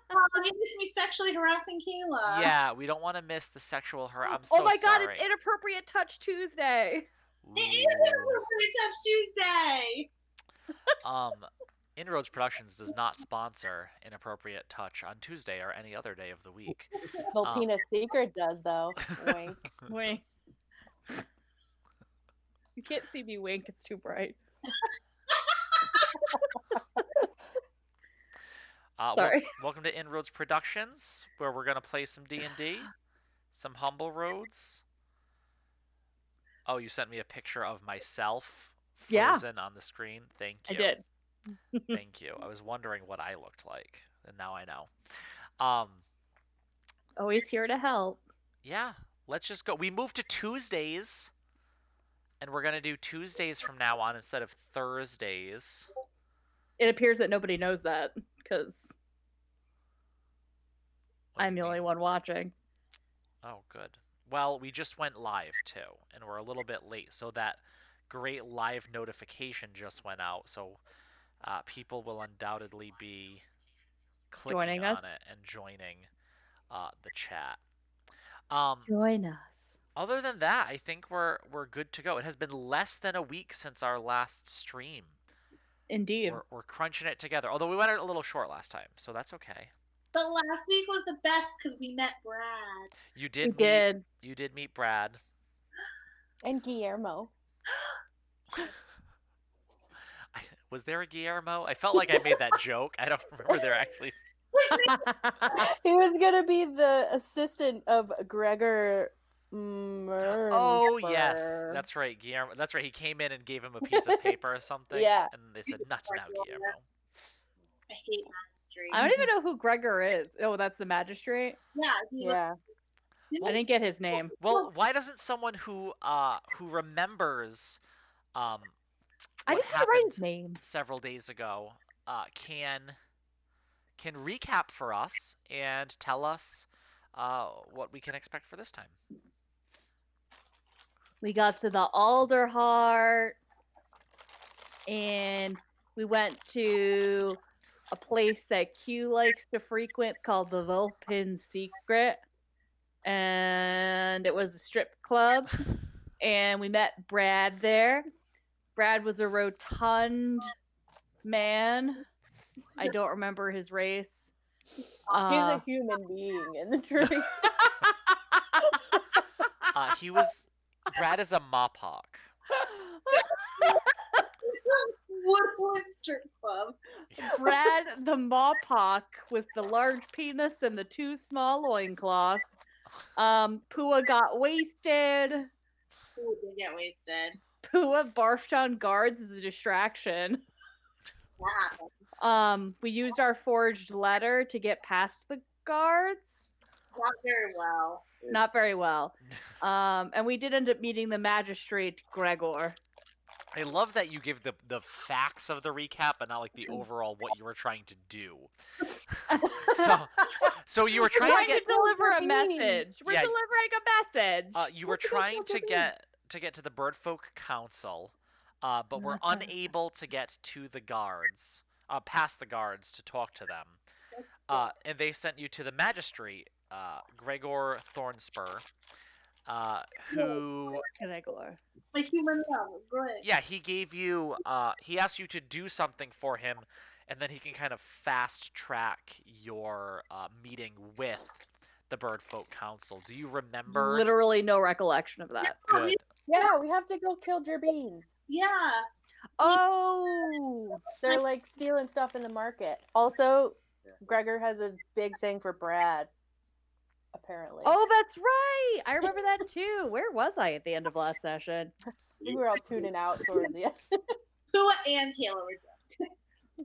Oh, you missed me sexually harassing Kayla. Yeah, we don't want to miss the sexual I'm Oh so my god, sorry. it's Inappropriate Touch Tuesday. It is Inappropriate Touch Tuesday. Inroads Productions does not sponsor Inappropriate Touch on Tuesday or any other day of the week. Filipina Secret does, though. Wink. Wink. You can't see me wink, it's too bright. Sorry. Welcome to Inroads Productions, where we're gonna play some D&D, some HumbleRoads. Oh, you sent me a picture of myself frozen on the screen. Thank you. I did. Thank you. I was wondering what I looked like, and now I know. Always here to help. Yeah, let's just go. We moved to Tuesdays, and we're gonna do Tuesdays from now on instead of Thursdays. It appears that nobody knows that, because I'm the only one watching. Oh, good. Well, we just went live, too, and we're a little bit late, so that great live notification just went out, so people will undoubtedly be clicking on it and joining the chat. Join us. Other than that, I think we're good to go. It has been less than a week since our last stream. Indeed. We're crunching it together, although we went a little short last time, so that's okay. But last week was the best because we met Brad. You did meet Brad. And Guillermo. Was there a Guillermo? I felt like I made that joke. I don't remember there actually. He was gonna be the assistant of Gregor Mernsper. Oh yes, that's right, Guillermo. That's right. He came in and gave him a piece of paper or something. Yeah. And they said, "Not now, Guillermo." I hate magistrate. I don't even know who Gregor is. Oh, that's the magistrate? Yeah. I didn't get his name. Well, why doesn't someone who remembers I just didn't write his name several days ago can recap for us and tell us what we can expect for this time? We got to the Alderheart, and we went to a place that Q likes to frequent called the Vulpin Secret, and it was a strip club, and we met Brad there. Brad was a rotund man. I don't remember his race. He's a human being in the tree. Brad is a Mopok. Woodland strip club. Brad the Mopok with the large penis and the too small loincloth. Pua got wasted. Pua did get wasted. Pua barfed on guards as a distraction. Wow. We used our forged letter to get past the guards. Not very well. Not very well. And we did end up meeting the magistrate, Gregor. I love that you give the facts of the recap, but not like the overall what you were trying to do. So you were trying to deliver a message. We're delivering a message. You were trying to get to the Birdfolk Council, but we're unable to get to the guards, past the guards to talk to them. And they sent you to the magistrate, Gregor Thornspur, who... Gregor. A human level, great. Yeah, he gave you... he asked you to do something for him, and then he can kind of fast-track your meeting with the Birdfolk Council. Do you remember? Literally no recollection of that. Good. Yeah, we have to go kill Gerbeans. Yeah. Oh! They're like stealing stuff in the market. Also, Gregor has a big thing for Brad, apparently. Oh, that's right! I remember that too. Where was I at the end of last session? We were all tuning out towards the end. Pua and Kayla were drunk.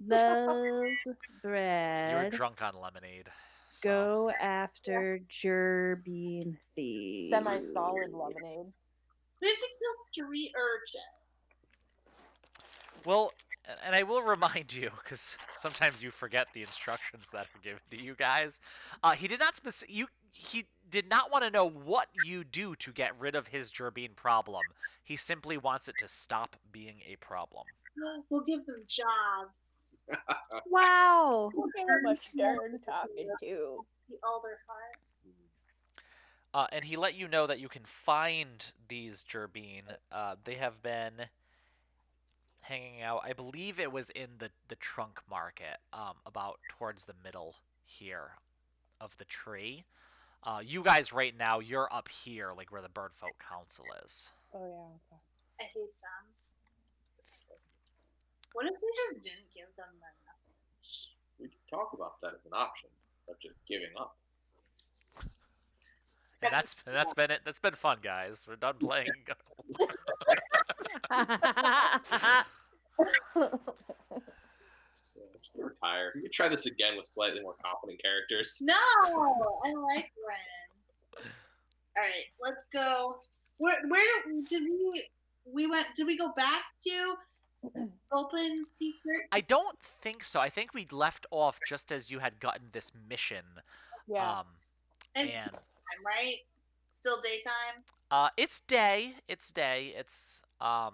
Love Brad. You were drunk on lemonade. So. Go after Gerbean thieves. Semi-solid lemonade. We have to kill street urchins. Well, and I will remind you, because sometimes you forget the instructions that are given to you guys. He did not he did not want to know what you do to get rid of his Gerbine problem. He simply wants it to stop being a problem. We'll give them jobs. Wow. Who am I stern talking to? The Alder Heart. And he let you know that you can find these Gerbine. They have been hanging out. I believe it was in the trunk market, about towards the middle here of the tree. You guys right now, you're up here, like where the Birdfolk Council is. Oh yeah. Okay. I hate them. What if we just didn't give them their message? We could talk about that as an option, but just giving up. And that's been it. That's been fun, guys. We're done playing. Yeah, retire. You can try this again with slightly more competent characters. No, I like Ren. All right, let's go. Where did we go back to open secret? I don't think so. I think we left off just as you had gotten this mission. Yeah. And And daytime, right? Still daytime. it's day. It's day. It's a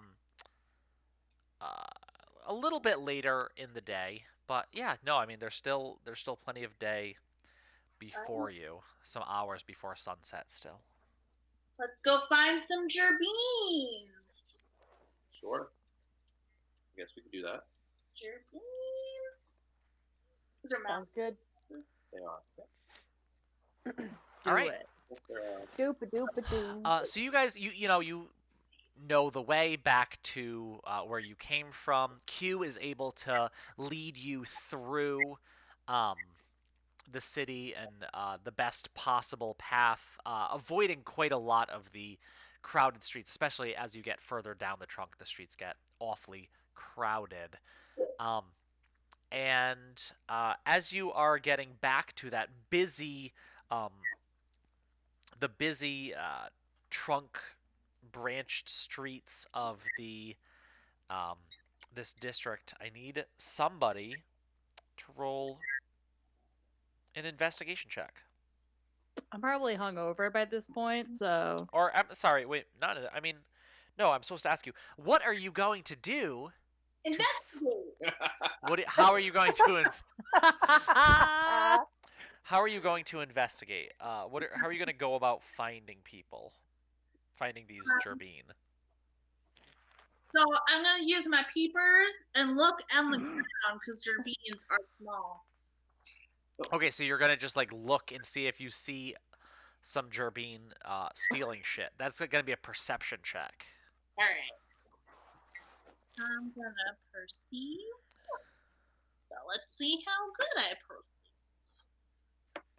little bit later in the day, but yeah, no, I mean there's still plenty of day before you. Some hours before sunset still. Let's go find some gerbines. Sure. I guess we could do that. Gerbines. Those are Sounds good. They are. All right. Doop-a-doop-a-doo. So you guys, you know the way back to where you came from. Q is able to lead you through the city and the best possible path, avoiding quite a lot of the crowded streets, especially as you get further down the trunk. The streets get awfully crowded. And as you are getting back to that busy, the busy trunk branched streets of the this district, I need somebody to roll an investigation check. I'm probably hungover by this point, so. Or I'm sorry, wait, I mean, no, I'm supposed to ask you, what are you going to do? Investigate. How are you going to? How are you going to investigate? How are you going to go about finding people? Finding these gerbine? So I'm going to use my peepers and look on the ground because gerbines are small. Okay, so you're going to just like look and see if you see some gerbine stealing shit. That's going to be a perception check. All right. I'm going to perceive. So let's see how good I perceive.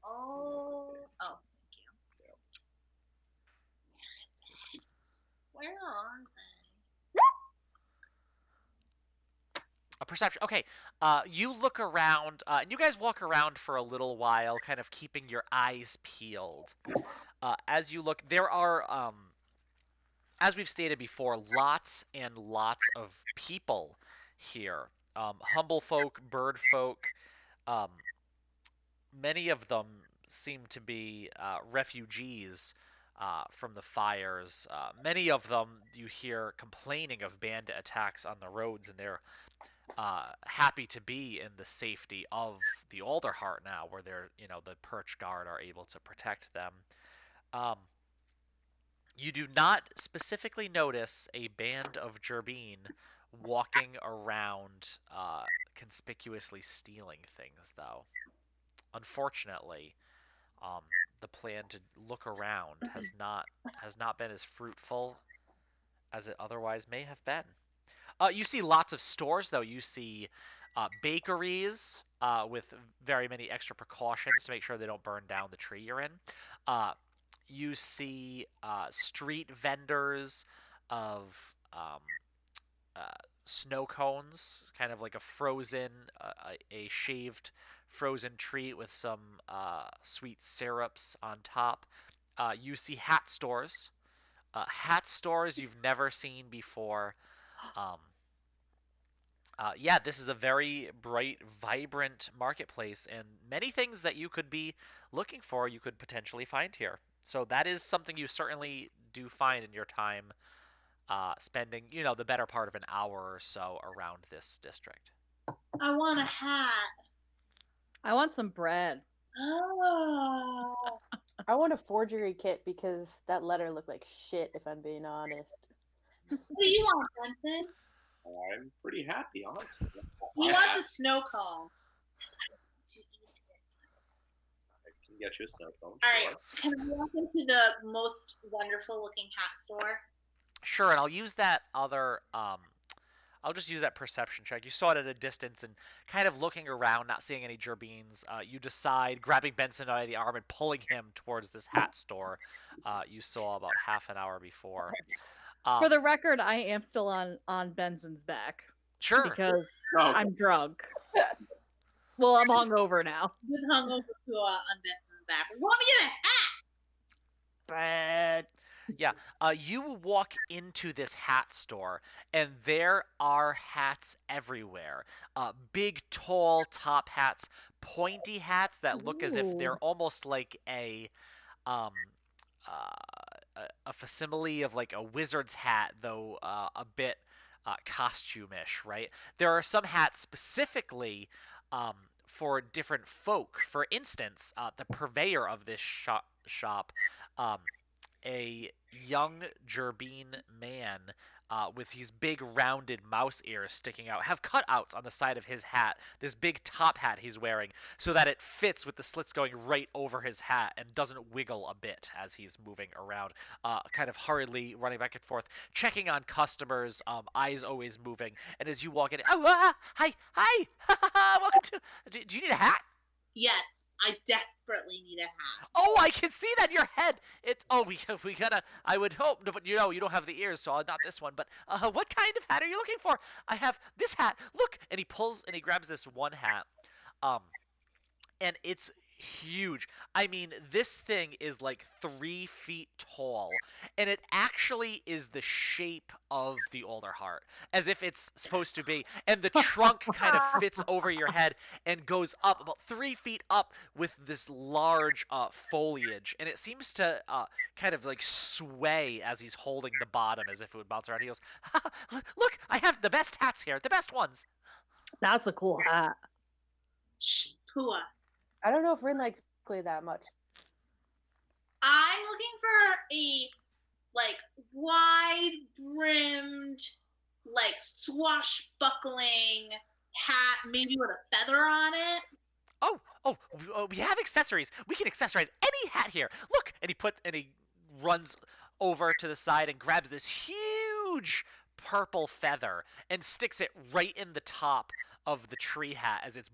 Oh, thank you. Where are they? A perception. Okay. You look around, and you guys walk around for a little while, kind of keeping your eyes peeled. As you look, there are, as we've stated before, lots and lots of people here. Humble folk, bird folk. Many of them seem to be refugees from the fires. Many of them you hear complaining of bandit attacks on the roads, and they're happy to be in the safety of the Alderheart now, where the Perch Guard are able to protect them. You do not specifically notice a band of gerbine walking around conspicuously stealing things, though. Unfortunately, the plan to look around has not been as fruitful as it otherwise may have been. You see lots of stores, though. You see bakeries with very many extra precautions to make sure they don't burn down the tree you're in. You see street vendors of snow cones, kind of like a frozen, a shaved frozen treat with some sweet syrups on top. You see hat stores you've never seen before. Yeah, this is a very bright, vibrant marketplace, and many things that you could be looking for you could potentially find here. So that is something you certainly do find in your time spending, the better part of an hour or so around this district. I want a hat. I want some bread. Oh. I want a forgery kit because that letter looked like shit, if I'm being honest. What do you want, Benson? I'm pretty happy, honestly. He wants a snow cone. I can get you a snow cone. All Sure. right, can we walk into the most wonderful looking hat store? Sure, and I'll use that other I'll just use that perception check. You saw it at a distance and kind of looking around, not seeing any gerbeens. You decide, grabbing Benson by the arm and pulling him towards this hat store you saw about half an hour before. For the record, I am still on Benson's back. Sure. Because Oh. I'm drunk. Well, I'm hungover now. With hungover to on Benson's back. We want to get a hat. But Yeah, you walk into this hat store, and there are hats everywhere. Big, tall top hats, pointy hats that look as if they're almost like a facsimile of like a wizard's hat, though a bit costume-ish, right? There are some hats specifically for different folk. For instance, the purveyor of this shop a young Gerbine man with these big rounded mouse ears sticking out have cutouts on the side of his hat, this big top hat he's wearing, so that it fits with the slits going right over his hat and doesn't wiggle a bit as he's moving around, kind of hurriedly running back and forth, checking on customers, eyes always moving. And as you walk in, hi, welcome to. Do you need a hat? Yes, I desperately need a hat. Oh, I can see that in your head. It's we gotta. I would hope, but you don't have the ears, so not this one. But what kind of hat are you looking for? I have this hat. Look, and he grabs this one hat, and it's huge. I mean, this thing is like 3 feet tall, and it actually is the shape of the older heart, as if it's supposed to be. And the trunk kind of fits over your head and goes up about 3 feet up with this large foliage, and it seems to kind of like sway as he's holding the bottom as if it would bounce around. He goes, "Look, I have the best hats here, the best ones." that's a cool hat. Shh, Pua. I don't know if Rin likes Clay that much. I'm looking for a like wide-brimmed, like swashbuckling hat, maybe with a feather on it. Oh, we have accessories. We can accessorize any hat here. Look, and he runs over to the side and grabs this huge purple feather and sticks it right in the top of the tree hat as it's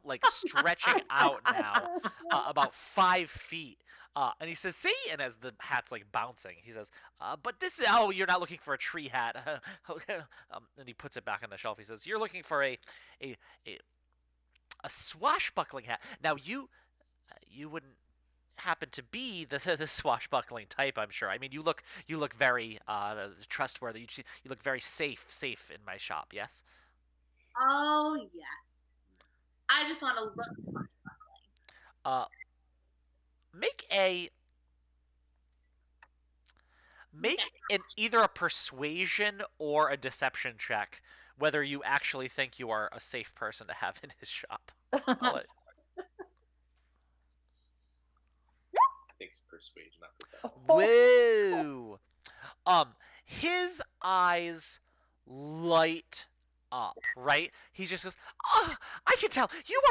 like stretching out now about 5 feet. And he says, "See?" And as the hat's like bouncing, he says, "But this is you're not looking for a tree hat." And he puts it back on the shelf. He says, "You're looking for a swashbuckling hat. Now you wouldn't happen to be the swashbuckling type, I'm sure. I mean, you look very trustworthy. You look very safe in my shop. Yes." Oh yes. I just want to look swashbuckling. Make either a persuasion or a deception check, whether you actually think you are a safe person to have in his shop. I think it's persuasion, not perception. Whoa. His eyes light up, right? He just goes, "Oh, I can tell you're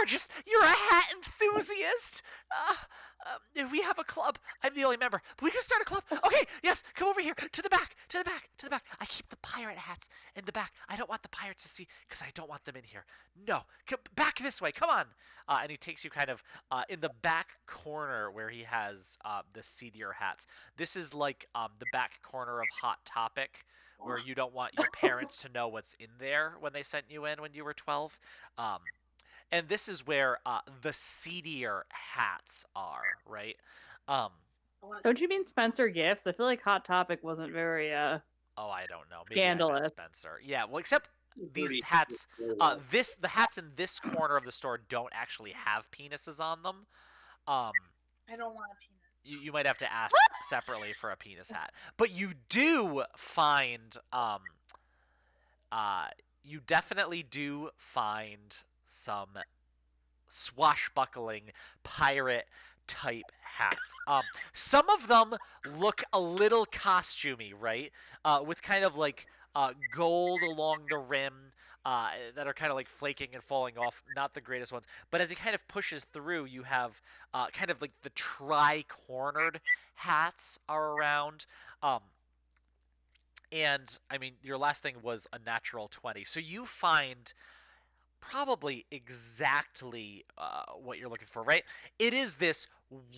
a hat enthusiast. We have a club. I'm the only member. But we can start a club. Okay, yes, come over here to the back. I keep the pirate hats in the back. I don't want the pirates to see because I don't want them in here. No, come back this way. Come on." And he takes you kind of in the back corner where he has the seedier hats. This is like the back corner of Hot Topic, where you don't want your parents to know what's in there when they sent you in when you were 12. And this is where the seedier hats are, right? Don't you mean Spencer Gifts? I feel like Hot Topic wasn't very Oh, I don't know. Maybe scandalous. I meant Spencer. Yeah, well, except these hats, the hats in this corner of the store don't actually have penises on them. I don't want a penis. you might have to ask separately for a penis hat. But you do find you definitely do find some swashbuckling pirate type hats. Some of them look a little costumey, right? With kind of like gold along the rim. That are kind of like flaking and falling off, not the greatest ones. But as he kind of pushes through, you have kind of like the tri-cornered hats are around. Um, and I mean, your last thing was a natural 20. So you find probably exactly what you're looking for, right? It is this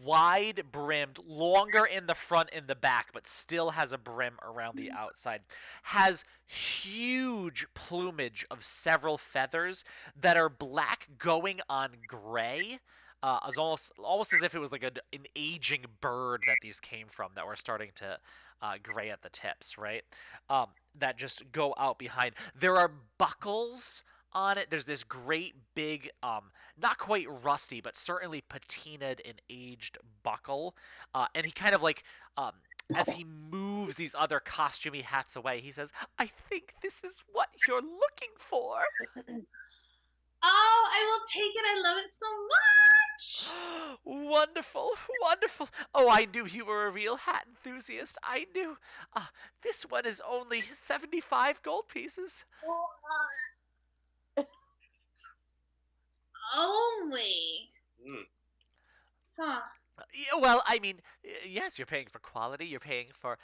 wide brimmed, longer in the front and the back, but still has a brim around the outside. Has huge plumage of several feathers that are black going on gray. As almost as if it was like an aging bird that these came from that were starting to gray at the tips, right? That just go out behind. There are buckles on it. There's this great big, not quite rusty, but certainly patinaed and aged buckle. And he kind of like, as he moves these other costumey hats away, he says, "I think this is what you're looking for." Oh, I will take it. I love it so much. Wonderful, wonderful. Oh, I knew you were a real hat enthusiast. I knew. This one is only 75 gold pieces. Only. Huh. Yeah, well, I mean, yes, you're paying for quality. You're paying for.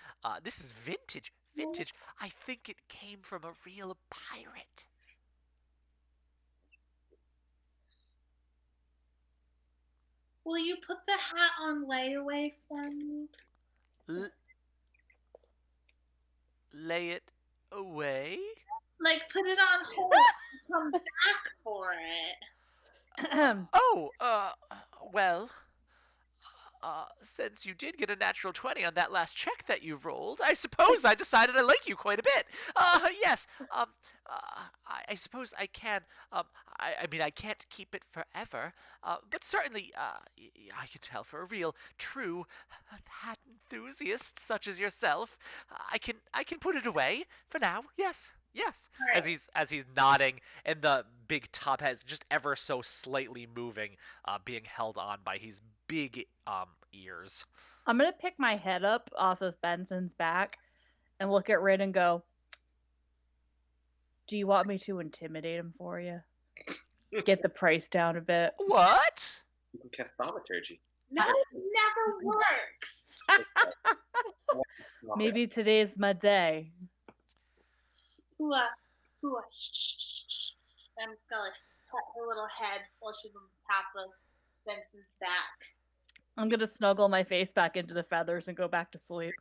This is vintage. Vintage. I think it came from a real pirate. Will you put the hat on layaway for me? Lay it away. Like, put it on hold and come back for it. Oh, well, since you did get a natural 20 on that last check that you rolled, I suppose I decided I like you quite a bit. Yes, I suppose I can. I mean, I can't keep it forever, but certainly, I can tell for a real, true hat enthusiast such as yourself, I can put it away for now. Yes, yes. Right. As he's nodding, and the big top hat is just ever so slightly moving, being held on by his big ears. I'm gonna pick my head up off of Benson's back and look at Rin and go, "Do you want me to intimidate him for you? Get the price down a bit." What? You can cast thaumaturgy. No, it never works. Maybe today's my day. Hua, hua, shh. I'm just gonna pet her little head while she's on the top of Benson's back. I'm gonna snuggle my face back into the feathers and go back to sleep.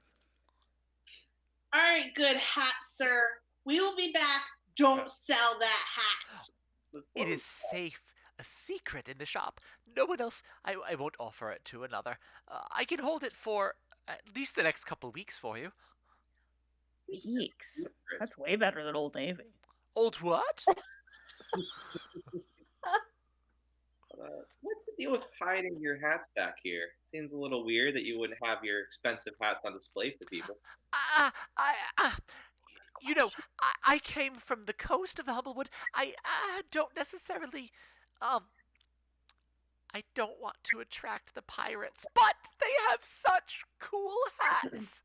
All right, good hat, sir. We will be back. Don't sell that hat. It is safe. A secret in the shop. No one else. I won't offer it to another. I can hold it for at least the next couple weeks for you. Weeks? That's way better than Old Navy. Old what? What's the deal with hiding your hats back here? Seems a little weird that you wouldn't have your expensive hats on display for people. You know, I came from the coast of the Humblewood. I don't necessarily, I don't want to attract the pirates, but they have such cool hats.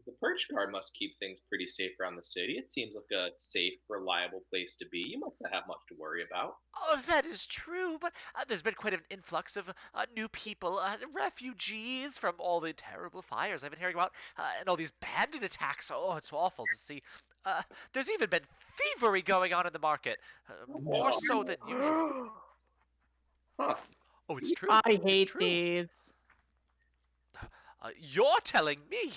The Perch Guard must keep things pretty safe around the city. It seems like a safe, reliable place to be. You must not have much to worry about. Oh, that is true, but there's been quite an influx of new people, refugees from all the terrible fires I've been hearing about, and all these bandit attacks. Oh, it's awful to see. There's even been thievery going on in the market, more so than usual. Huh. Oh, it's true. I It's hate true. thieves. You're telling me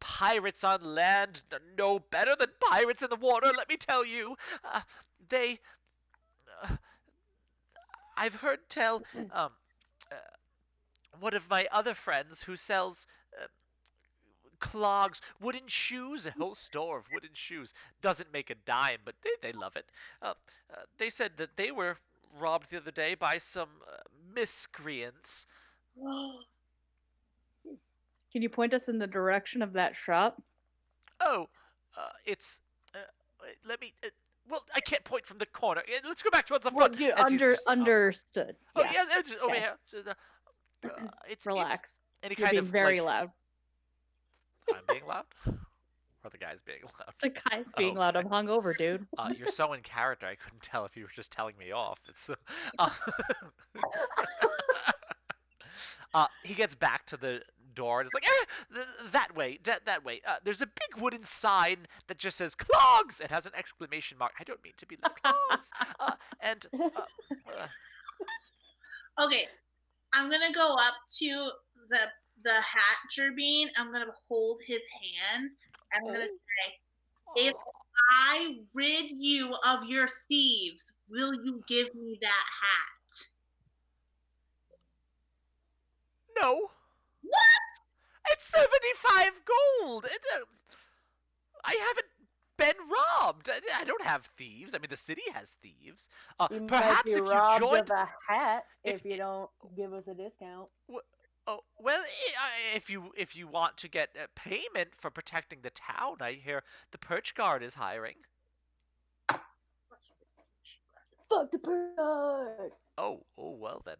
pirates on land no better than pirates in the water, let me tell you. They... I've heard tell one of my other friends who sells clogs, wooden shoes, a whole store of wooden shoes. Doesn't make a dime, but they love it. They said that they were robbed the other day by some miscreants. Can you point us in the direction of that shop? Oh, it's. Let me. Well, I can't point from the corner. Let's go back towards the front. You As he's just, understood. oh Yeah. yeah, it's just over Okay. here. So, it's Relax. and he You're kind being of very like loud. I'm being loud, or the guy's being loud. The guy's being loud. I'm hungover, dude. You're so in character. I couldn't tell if you were just telling me off. It's. Uh, he gets back to the door and is like, that way, that way. There's a big wooden sign that just says clogs. It has an exclamation mark. I don't mean to be like clogs. And Okay, I'm gonna go up to the hat Gerbine. I'm gonna hold his hands. I'm gonna say, if I rid you of your thieves, will you give me that hat? No. What? It's 75 gold. I haven't been robbed. I don't have thieves. I mean, the city has thieves. You might Perhaps be if you robbed joined. of a hat if- if you don't give us a discount. Oh well, if you want to get payment for protecting the town, I hear the Perch Guard is hiring. Fuck the bird. Oh well then.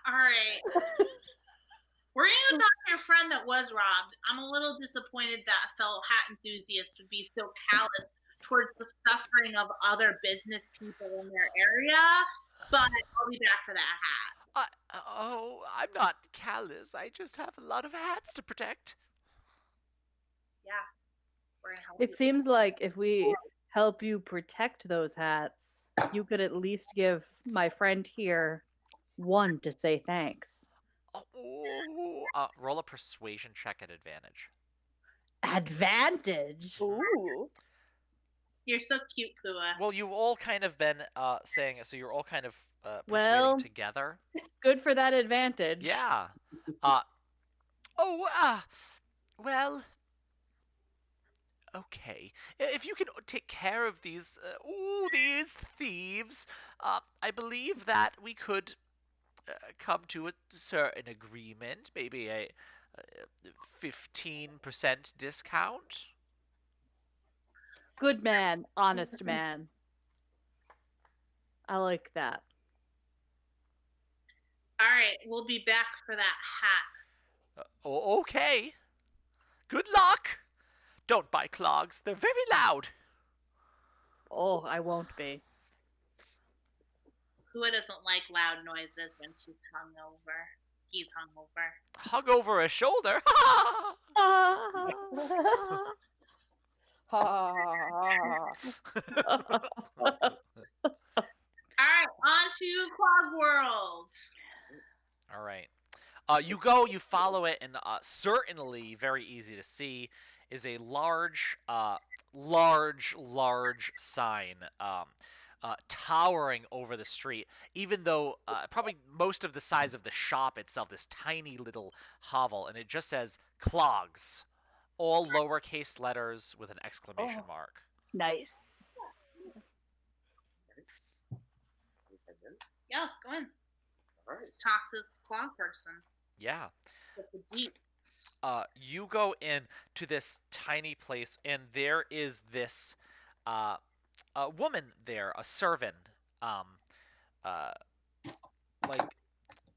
All right. We're gonna talk to your friend that was robbed. I'm a little disappointed that a fellow hat enthusiast would be so callous towards the suffering of other business people in their area, but I'll be back for that hat. I'm not callous. I just have a lot of hats to protect. Yeah. We're gonna help It you. seems like if we help you protect those hats, you could at least give my friend here one to say thanks. Roll a persuasion check at advantage. Advantage? Ooh. You're so cute, Pua. Well, you've all kind of been saying it, so you're all kind of persuading Well- together. Good for that advantage. Yeah. Well. Okay. If you can take care of these thieves, I believe that we could come to a certain agreement, maybe a 15% discount. Good man, honest man. I like that. All right, we'll be back for that hat. Okay. Good luck. Don't buy clogs. They're very loud. Oh, I won't be. Pua doesn't like loud noises when she's hungover. He's hungover. Hung over a shoulder. Ha ha ha. All right, on to Clog World. All right. You follow it, and certainly very easy to see is a large sign towering over the street. Even though probably most of the size of the shop itself, this tiny little hovel, and it just says "Clogs," all lowercase letters with an exclamation mark. Nice. Yes, go in. All right. Talk to the clog person. Yeah. With the deep. You go in to this tiny place, and there is this a woman there, a servant, like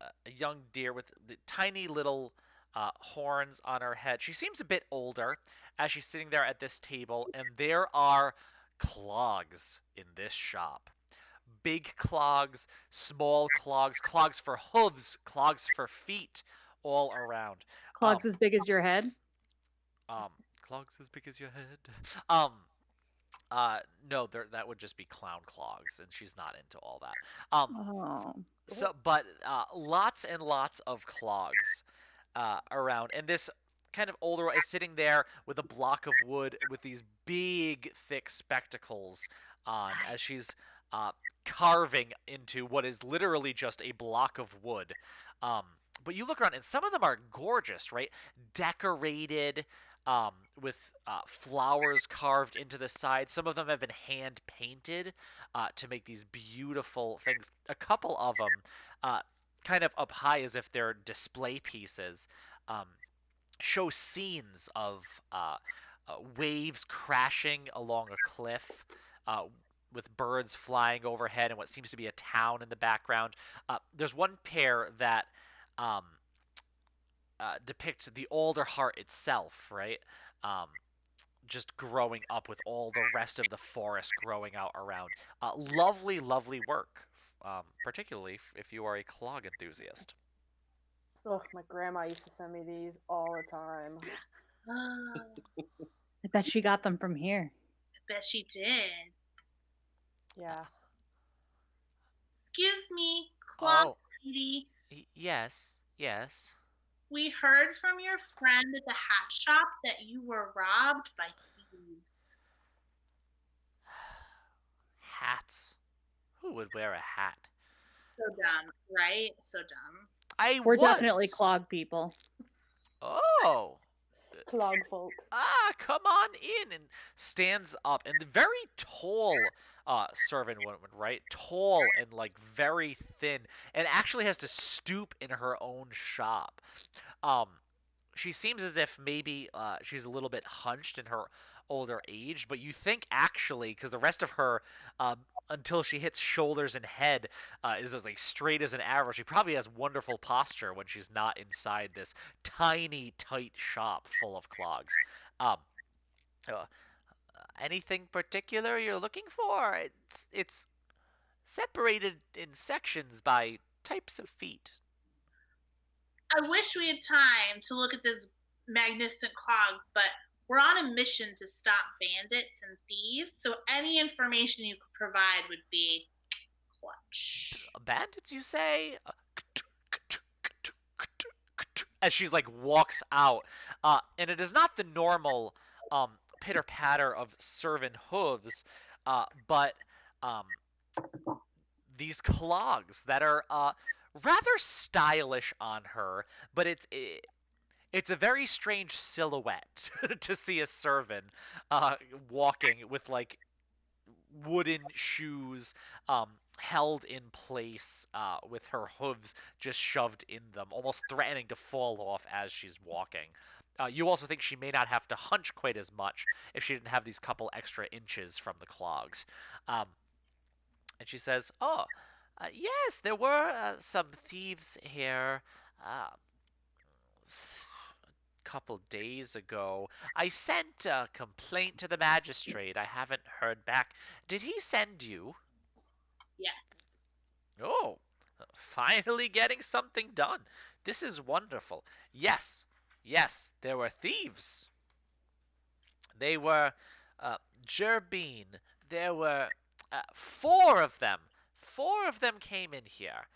a young deer with the tiny little horns on her head. She seems a bit older as she's sitting there at this table, and there are clogs in this shop. Big clogs, small clogs, clogs for hooves, clogs for feet, all around. Clogs as big as your head? Clogs as big as your head. No, that would just be clown clogs, and she's not into all that. But lots and lots of clogs around, and this kind of older one is sitting there with a block of wood with these big, thick spectacles on, as she's carving into what is literally just a block of wood. But you look around, and some of them are gorgeous, right? Decorated. with flowers carved into the side. Some of them have been hand painted to make these beautiful things. A couple of them, kind of up high as if they're display pieces, um, show scenes of waves crashing along a cliff. With birds flying overhead and what seems to be a town in the background. There's one pair that um, depicts the older heart itself, right? Um, just growing up with all the rest of the forest growing out around. Lovely, lovely work, particularly if you are a clog enthusiast. Ugh, my grandma used to send me these all the time. I bet she got them from here. I bet she did. Yeah. Excuse me, Clog Oh, Petey. yes, yes. We heard from your friend at the hat shop that you were robbed by thieves. Hats. Who would wear a hat? So dumb, right? So dumb. We're was. definitely clog people. Oh. Clog folk. Come on in, and stands up, and the very tall servant woman, right? Tall and like very thin, and actually has to stoop in her own shop. Um, she seems as if maybe she's a little bit hunched in her older age, but you think actually, because the rest of her, until she hits shoulders and head, is as like straight as an arrow. She probably has wonderful posture when she's not inside this tiny, tight shop full of clogs. Um, uh, Anything particular you're looking for? It's separated in sections by types of feet. I wish we had time to look at these magnificent clogs, but we're on a mission to stop bandits and thieves, so any information you could provide would be clutch. Bandits, you say? As she's like walks out, and it is not the normal pitter patter of servant hooves, but um, these clogs that are rather stylish on her, but it's a very strange silhouette to see a servant walking with like wooden shoes held in place with her hooves just shoved in them, almost threatening to fall off as she's walking. You also think she may not have to hunch quite as much if she didn't have these couple extra inches from the clogs. Um, and she says, "Oh, yes, there were some thieves here. Uh, Couple days ago. I sent a complaint to the magistrate. I haven't heard back. Did he send you?" Yes. "Oh, finally getting something done. This is wonderful. Yes, yes, there were thieves. They were Gerbine. There were four of them. Four of them came in here.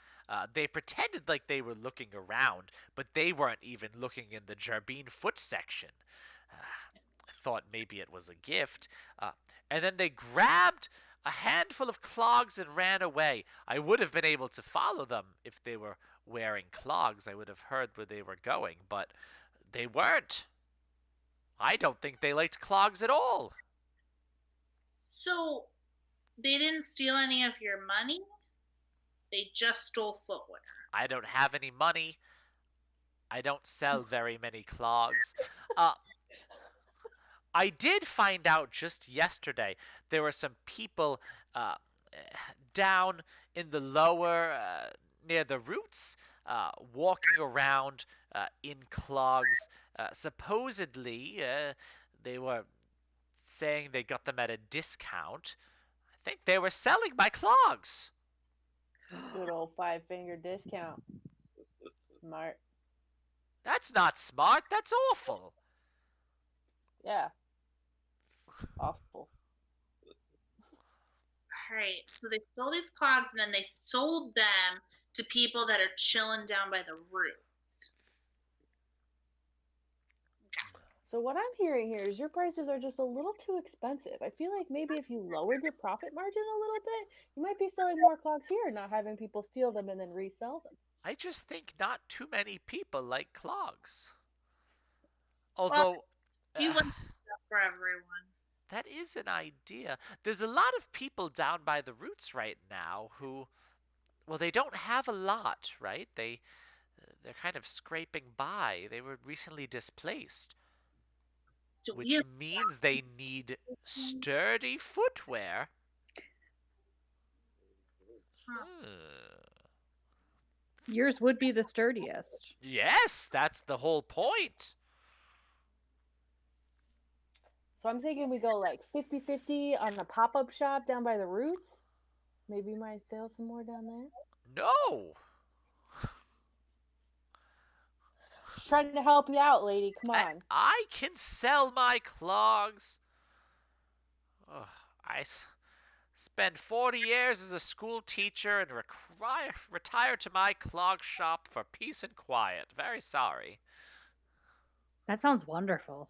They pretended like they were looking around, but they weren't even looking in the Gerbine foot section. I thought maybe it was a gift. And then they grabbed a handful of clogs and ran away. I would have been able to follow them if they were wearing clogs. I would have heard where they were going, but they weren't. I don't think they liked clogs at all." So they didn't steal any of your money? They just stole footwear. "I don't have any money. I don't sell very many clogs. Uh, I did find out just yesterday there were some people down in the lower, near the roots, walking around in clogs. Supposedly, they were saying they got them at a discount. I think they were selling my clogs." Good old 5-finger discount. Smart. "That's not smart. That's awful." Yeah. Awful. All right, so they stole these clogs and then they sold them to people that are chilling down by the roots. So what I'm hearing here is your prices are just a little too expensive. I feel like maybe if you lowered your profit margin a little bit, you might be selling more clogs here, not having people steal them and then resell them. I just think not too many people like clogs. Although He wouldn't do that for everyone. That is an idea. There's a lot of people down by the roots right now who, well, they don't have a lot, right? They're kind of scraping by. They were recently displaced, Do we which have means they need sturdy footwear. Huh. Yours would be the sturdiest. Yes, that's the whole point. So I'm thinking we go like 50-50 on the pop-up shop down by the roots. Maybe might sell some more down there. No. Just trying to help you out, lady. Come I, on. I can sell my clogs. Ugh, spent 40 years as a school teacher and retire to my clog shop for peace and quiet. Very sorry. That sounds wonderful.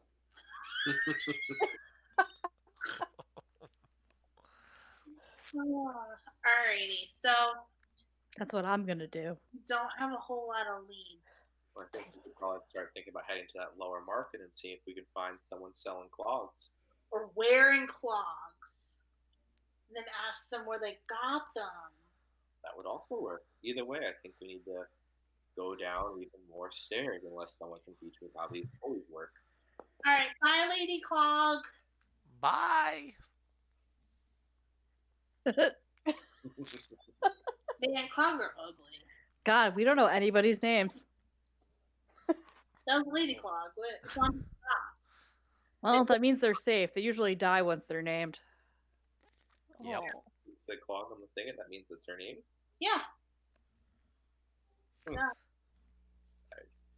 Alrighty, so That's what I'm gonna do. don't have a whole lot of leads. I think we should probably start thinking about heading to that lower market and see if we can find someone selling clogs. Or wearing clogs. And then ask them where they got them. That would also work. Either way, I think we need to go down even more stairs unless someone can teach me how these always work. Alright, bye, Lady Clog. Bye. Man, clogs are ugly. God, we don't know anybody's names. That was Lady Clog. It's on Well, that means they're safe. They usually die once they're named. Yep. Oh. It said clog on the thing, and that means it's her name. Yeah.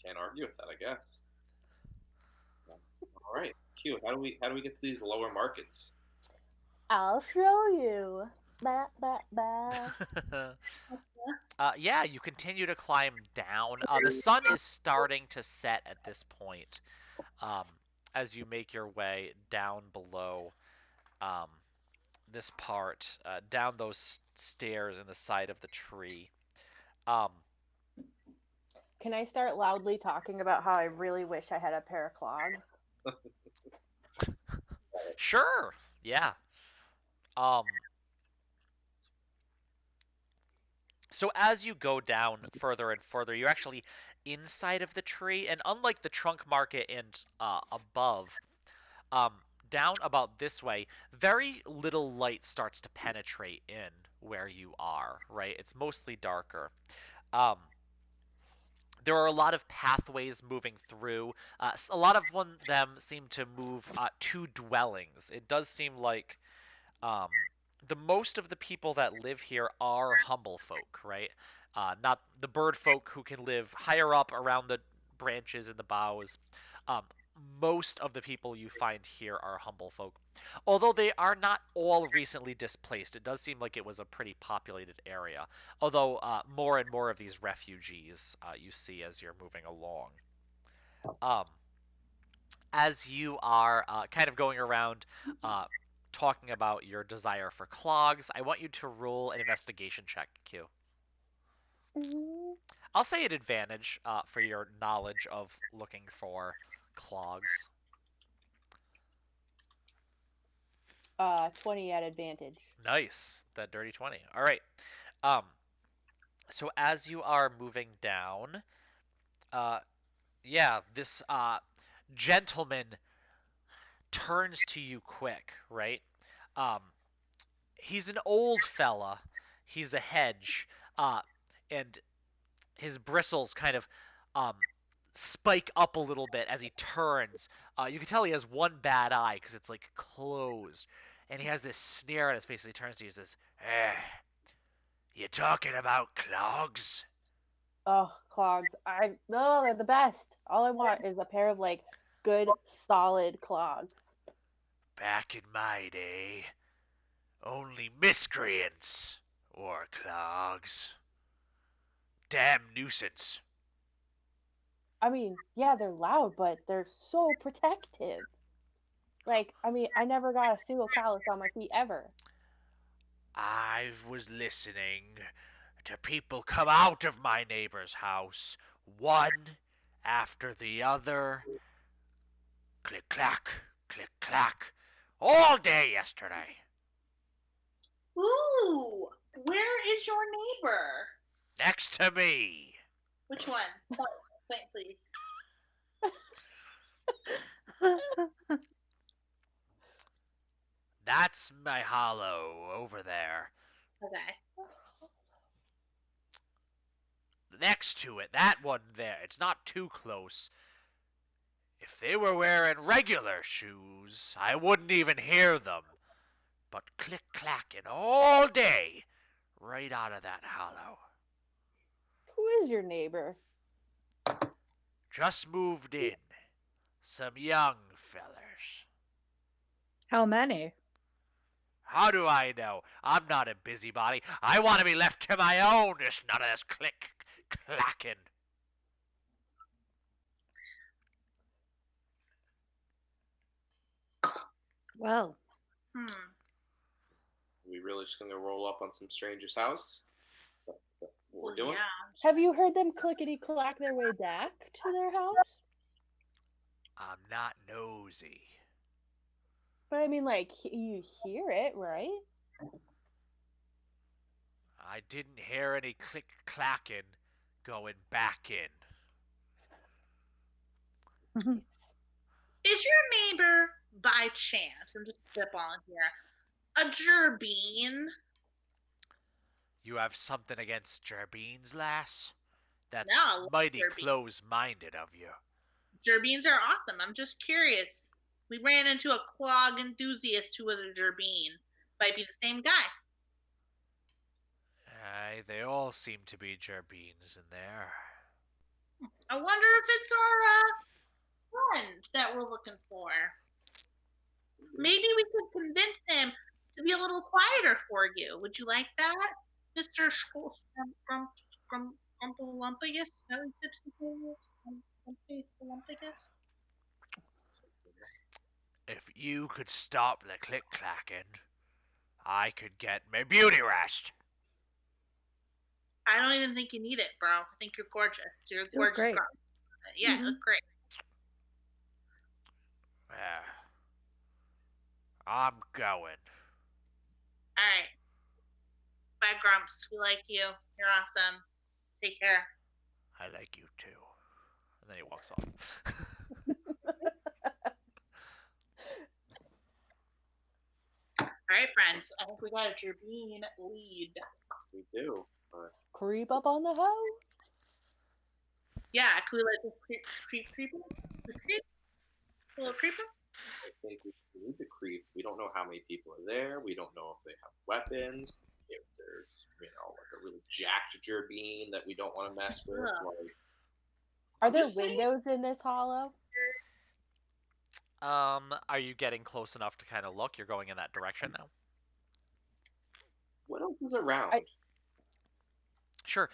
Can't argue with that, I guess. All right, Q. How do we get to these lower markets? I'll show you. Ba, ba, ba. Yeah, you continue to climb down. The sun is starting to set at this point as you make your way down below this part, down those stairs in the side of the tree. Can I start loudly talking about how I really wish I had a pair of clogs? Sure, yeah. So as you go down further and further, you're actually inside of the tree, and unlike the trunk market and above, down about this way, very little light starts to penetrate in where you are, right? It's mostly darker. There are a lot of pathways moving through. A lot of them seem to move to dwellings. It does seem like the most of the people that live here are humble folk, right? Not the bird folk who can live higher up around the branches and the boughs. Most of the people you find here are humble folk. Although they are not all recently displaced, it does seem like it was a pretty populated area. Although more and more of these refugees you see as you're moving along. As you are kind of going around talking about your desire for clogs, I want you to roll an investigation check, Q. I'll say an advantage for your knowledge of looking for clogs. 20 at advantage. Nice. That dirty 20. All right. So as you are moving down, yeah, this gentleman turns to you quick, right? He's an old fella. He's a hedge, and his bristles kind of spike up a little bit as he turns. You can tell he has one bad eye because it's like closed, and he has this sneer on his face as he turns to you and says, "You talking about clogs?" Oh, clogs. They're the best. All I want is a pair of like good solid clogs. Back in my day, only miscreants wore clogs. Damn nuisance. I mean, yeah, they're loud, but they're so protective. Like, I mean, I never got a single callus on my feet ever. I was listening to people come out of my neighbor's house, one after the other, Click clack, click clack, all day yesterday. Ooh, where is your neighbor? Next to me. Which one? Point, please. That's my hollow over there. Okay. Next to it, that one there. It's not too close. If they were wearing regular shoes, I wouldn't even hear them. But click-clacking all day, right out of that hollow. Who is your neighbor? Just moved in. Some young fellers. How many? How do I know? I'm not a busybody. I want to be left to my own. There's none of this click-clacking. Well, Hmm. Are we really just gonna roll up on some stranger's house? That's what we're Well, doing? yeah. Have you heard them clickety clack their way back to their house? I'm not nosy. But I mean, like, you hear it, right? I didn't hear any click-clacking going back in. Is your neighbor, by chance, I'm just spitballing here, a gerbine? You have something against gerbeens, lass? That's No, I love mighty gerbeens. close-minded of you. Gerbines are awesome. I'm just curious. We ran into a clog enthusiast who was a gerbine. Might be the same guy. Aye, they all seem to be gerbeens in there. I wonder if it's our friend that we're looking for. Maybe we could convince him to be a little quieter for you. Would you like that, Mr. Grumpulumpus? If you could stop the click-clacking, I could get my beauty rest. I don't even think you need it, bro. I think you're gorgeous. You're a You look gorgeous great. girl. Yeah, you look great. Yeah. I'm going. All right. Bye, Grumps. We like you. You're awesome. Take care. I like you too. And then he walks off. All right, friends. I think we got a gerbine lead. We do. But Creep up on the house. Yeah, can we let this creep? A little creeper? I think we need to creep. We don't know how many people are there. We don't know if they have weapons. If there's, like a really jacked gerbine that we don't want to mess with. Ugh. Like, Are there Just saying. windows in this hollow? Are you getting close enough to kind of look? You're going in that direction now? what else is around? Sure.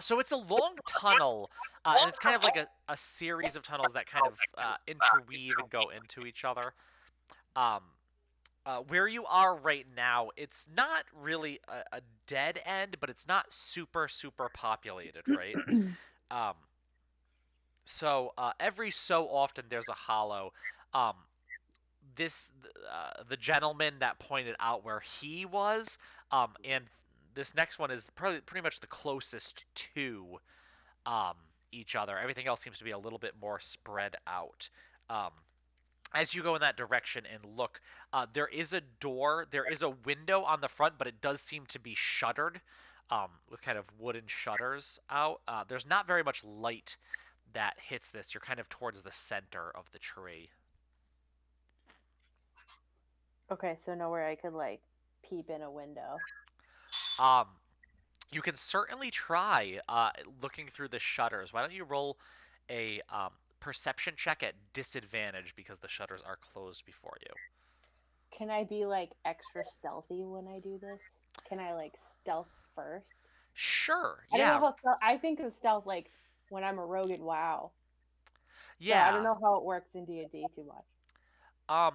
So it's a long tunnel, and it's kind of like a series of tunnels that kind of interweave and go into each other. Where you are right now, it's not really a dead end, but it's not super, super populated, right? So every so often there's a hollow. The gentleman that pointed out where he was, and this next one is probably pretty much the closest to each other. Everything else seems to be a little bit more spread out. As you go in that direction and look, there is a door, there is a window on the front, but it does seem to be shuttered, with kind of wooden shutters out. There's not very much light that hits this. You're kind of towards the center of the tree. Okay, so nowhere I could, like, peep in a window. You can certainly try looking through the shutters. Why don't you roll a perception check at disadvantage because the shutters are closed before you. Can I be, like, extra stealthy when I do this? Can I, like, stealth first? Sure. I don't Yeah. know how I think of stealth, like, when I'm a rogue in WoW. Yeah. So I don't know how it works in D&D too much.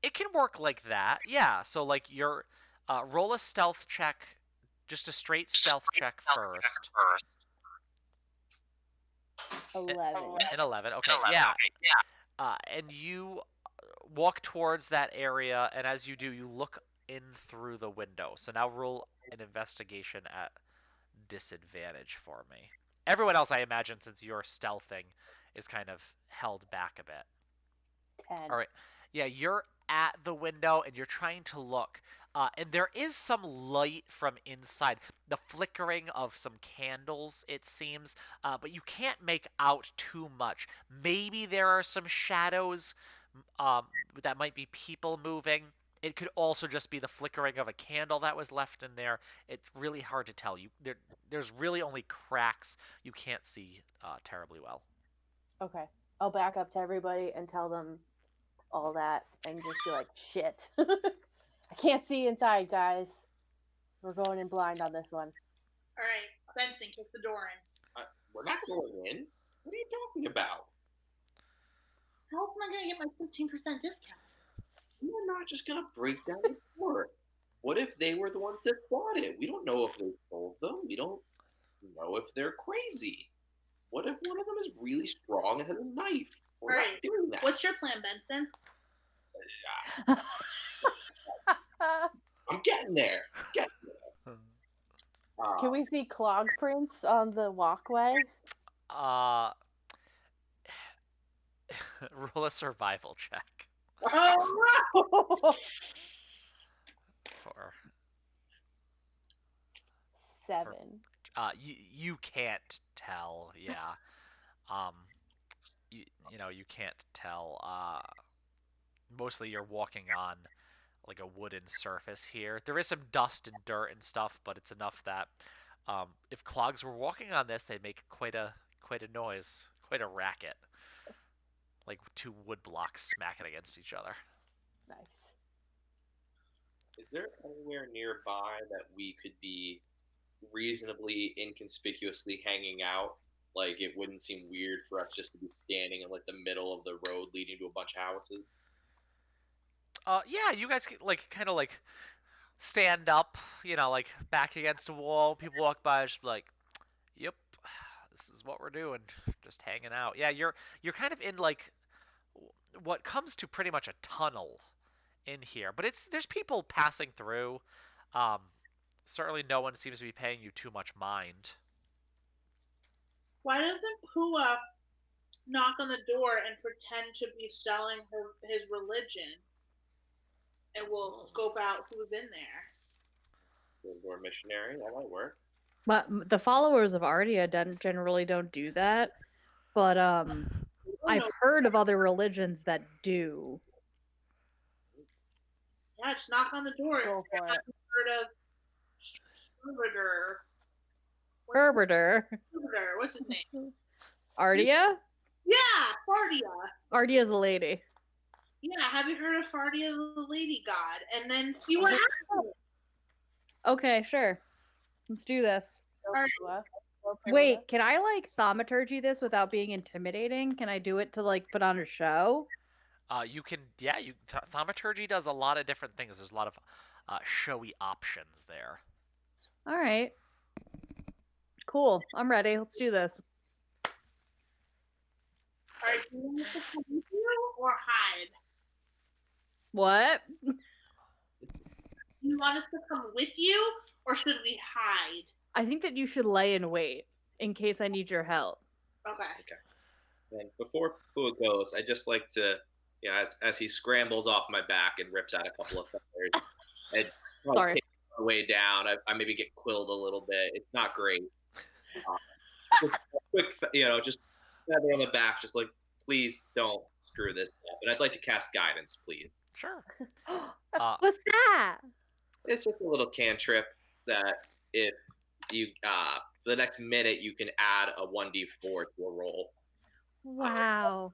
It can work like that. Yeah. So like you're roll a stealth check, just a straight stealth check first. 11. An 11. Okay. Yeah. And you walk towards that area, and as you do, you look in through the window. So now roll an investigation at disadvantage for me. Everyone else, I imagine, since you're stealthing, is kind of held back a bit. 10. All right. Yeah, you're at the window and you're trying to look. And there is some light from inside, the flickering of some candles, it seems, but you can't make out too much. Maybe there are some shadows that might be people moving. It could also just be the flickering of a candle that was left in there. It's really hard to tell. There's really only cracks. You can't see terribly well. Okay. I'll back up to everybody and tell them all that and just be like, shit. I can't see inside, guys. We're going in blind on this one. All right, Benson, kick the door in. We're not going in. What are you talking about? How am I going to get my 15% discount? We're not just going to break down the door. What if they were the ones that bought it? We don't know if they sold them. We don't know if they're crazy. What if one of them is really strong and has a knife? We're not doing that. What's your plan, Benson? I'm getting there. Can we see clog prints on the walkway? Roll a survival check. Oh no! For 7. you can't tell. Yeah. You can't tell. Mostly you're walking on like a wooden surface here. There is some dust and dirt and stuff, but it's enough that if clogs were walking on this, they'd make quite a noise, quite a racket, like 2 wood blocks smacking against each other. Nice. Is there anywhere nearby that we could be reasonably inconspicuously hanging out? Like, it wouldn't seem weird for us just to be standing in like the middle of the road leading to a bunch of houses. Yeah, you guys could like kind of like stand up, like back against a wall. People walk by, just be like, "Yep, this is what we're doing, just hanging out." Yeah, you're kind of in like what comes to pretty much a tunnel in here, but there's people passing through. Certainly, no one seems to be paying you too much mind. Why doesn't Pua knock on the door and pretend to be selling his religion, and we'll scope out who's in there? Door missionary, that might work. But the followers of Ardia generally don't do that. But I've heard of other religions that do. Yeah, just knock on the door and say, I've heard of Herbiter. What's his name? Ardia? Yeah, Fardia. Ardia's a lady. Yeah, have you heard of Fardia the lady god? And then see what happens. Okay, sure. Let's do this. Right. Wait, can I like thaumaturgy this without being intimidating? Can I do it to like put on a show? You can, yeah. Thaumaturgy does a lot of different things. There's a lot of showy options there. All right. Cool. I'm ready. Let's do this. All right, do you want us to come with you or hide? What? Do you want us to come with you or should we hide? I think that you should lay in wait in case I need your help. Okay. And before Pua goes, I just like to, as he scrambles off my back and rips out a couple of feathers, and Sorry. take my way down, I maybe get quilled a little bit. It's not great. Just a quick, just feather on the back, just like, please don't screw this up. And I'd like to cast guidance, please. Sure. What's that? It's just a little cantrip that if you, for the next minute, you can add a 1d4 to a roll. Wow.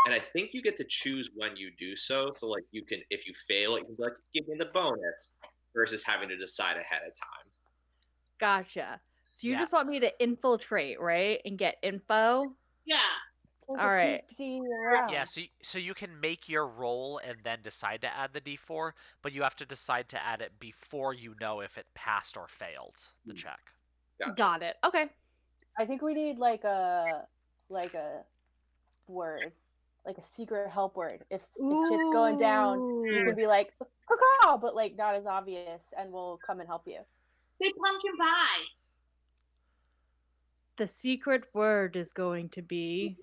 And I think you get to choose when you do so. So, like, you can, if you fail, you can be like, give me the bonus, versus having to decide ahead of time. Gotcha. So you Yeah. just want me to infiltrate, right? And get info? Yeah. All right. Yeah, so you can make your roll and then decide to add the d4, but you have to decide to add it before you know if it passed or failed the check. Gotcha. Got it. Okay. I think we need like a word. like a secret help word. If shit's going down, you can be like, caw, but like not as obvious, and we'll come and help you. Say pumpkin pie. The secret word is going to be,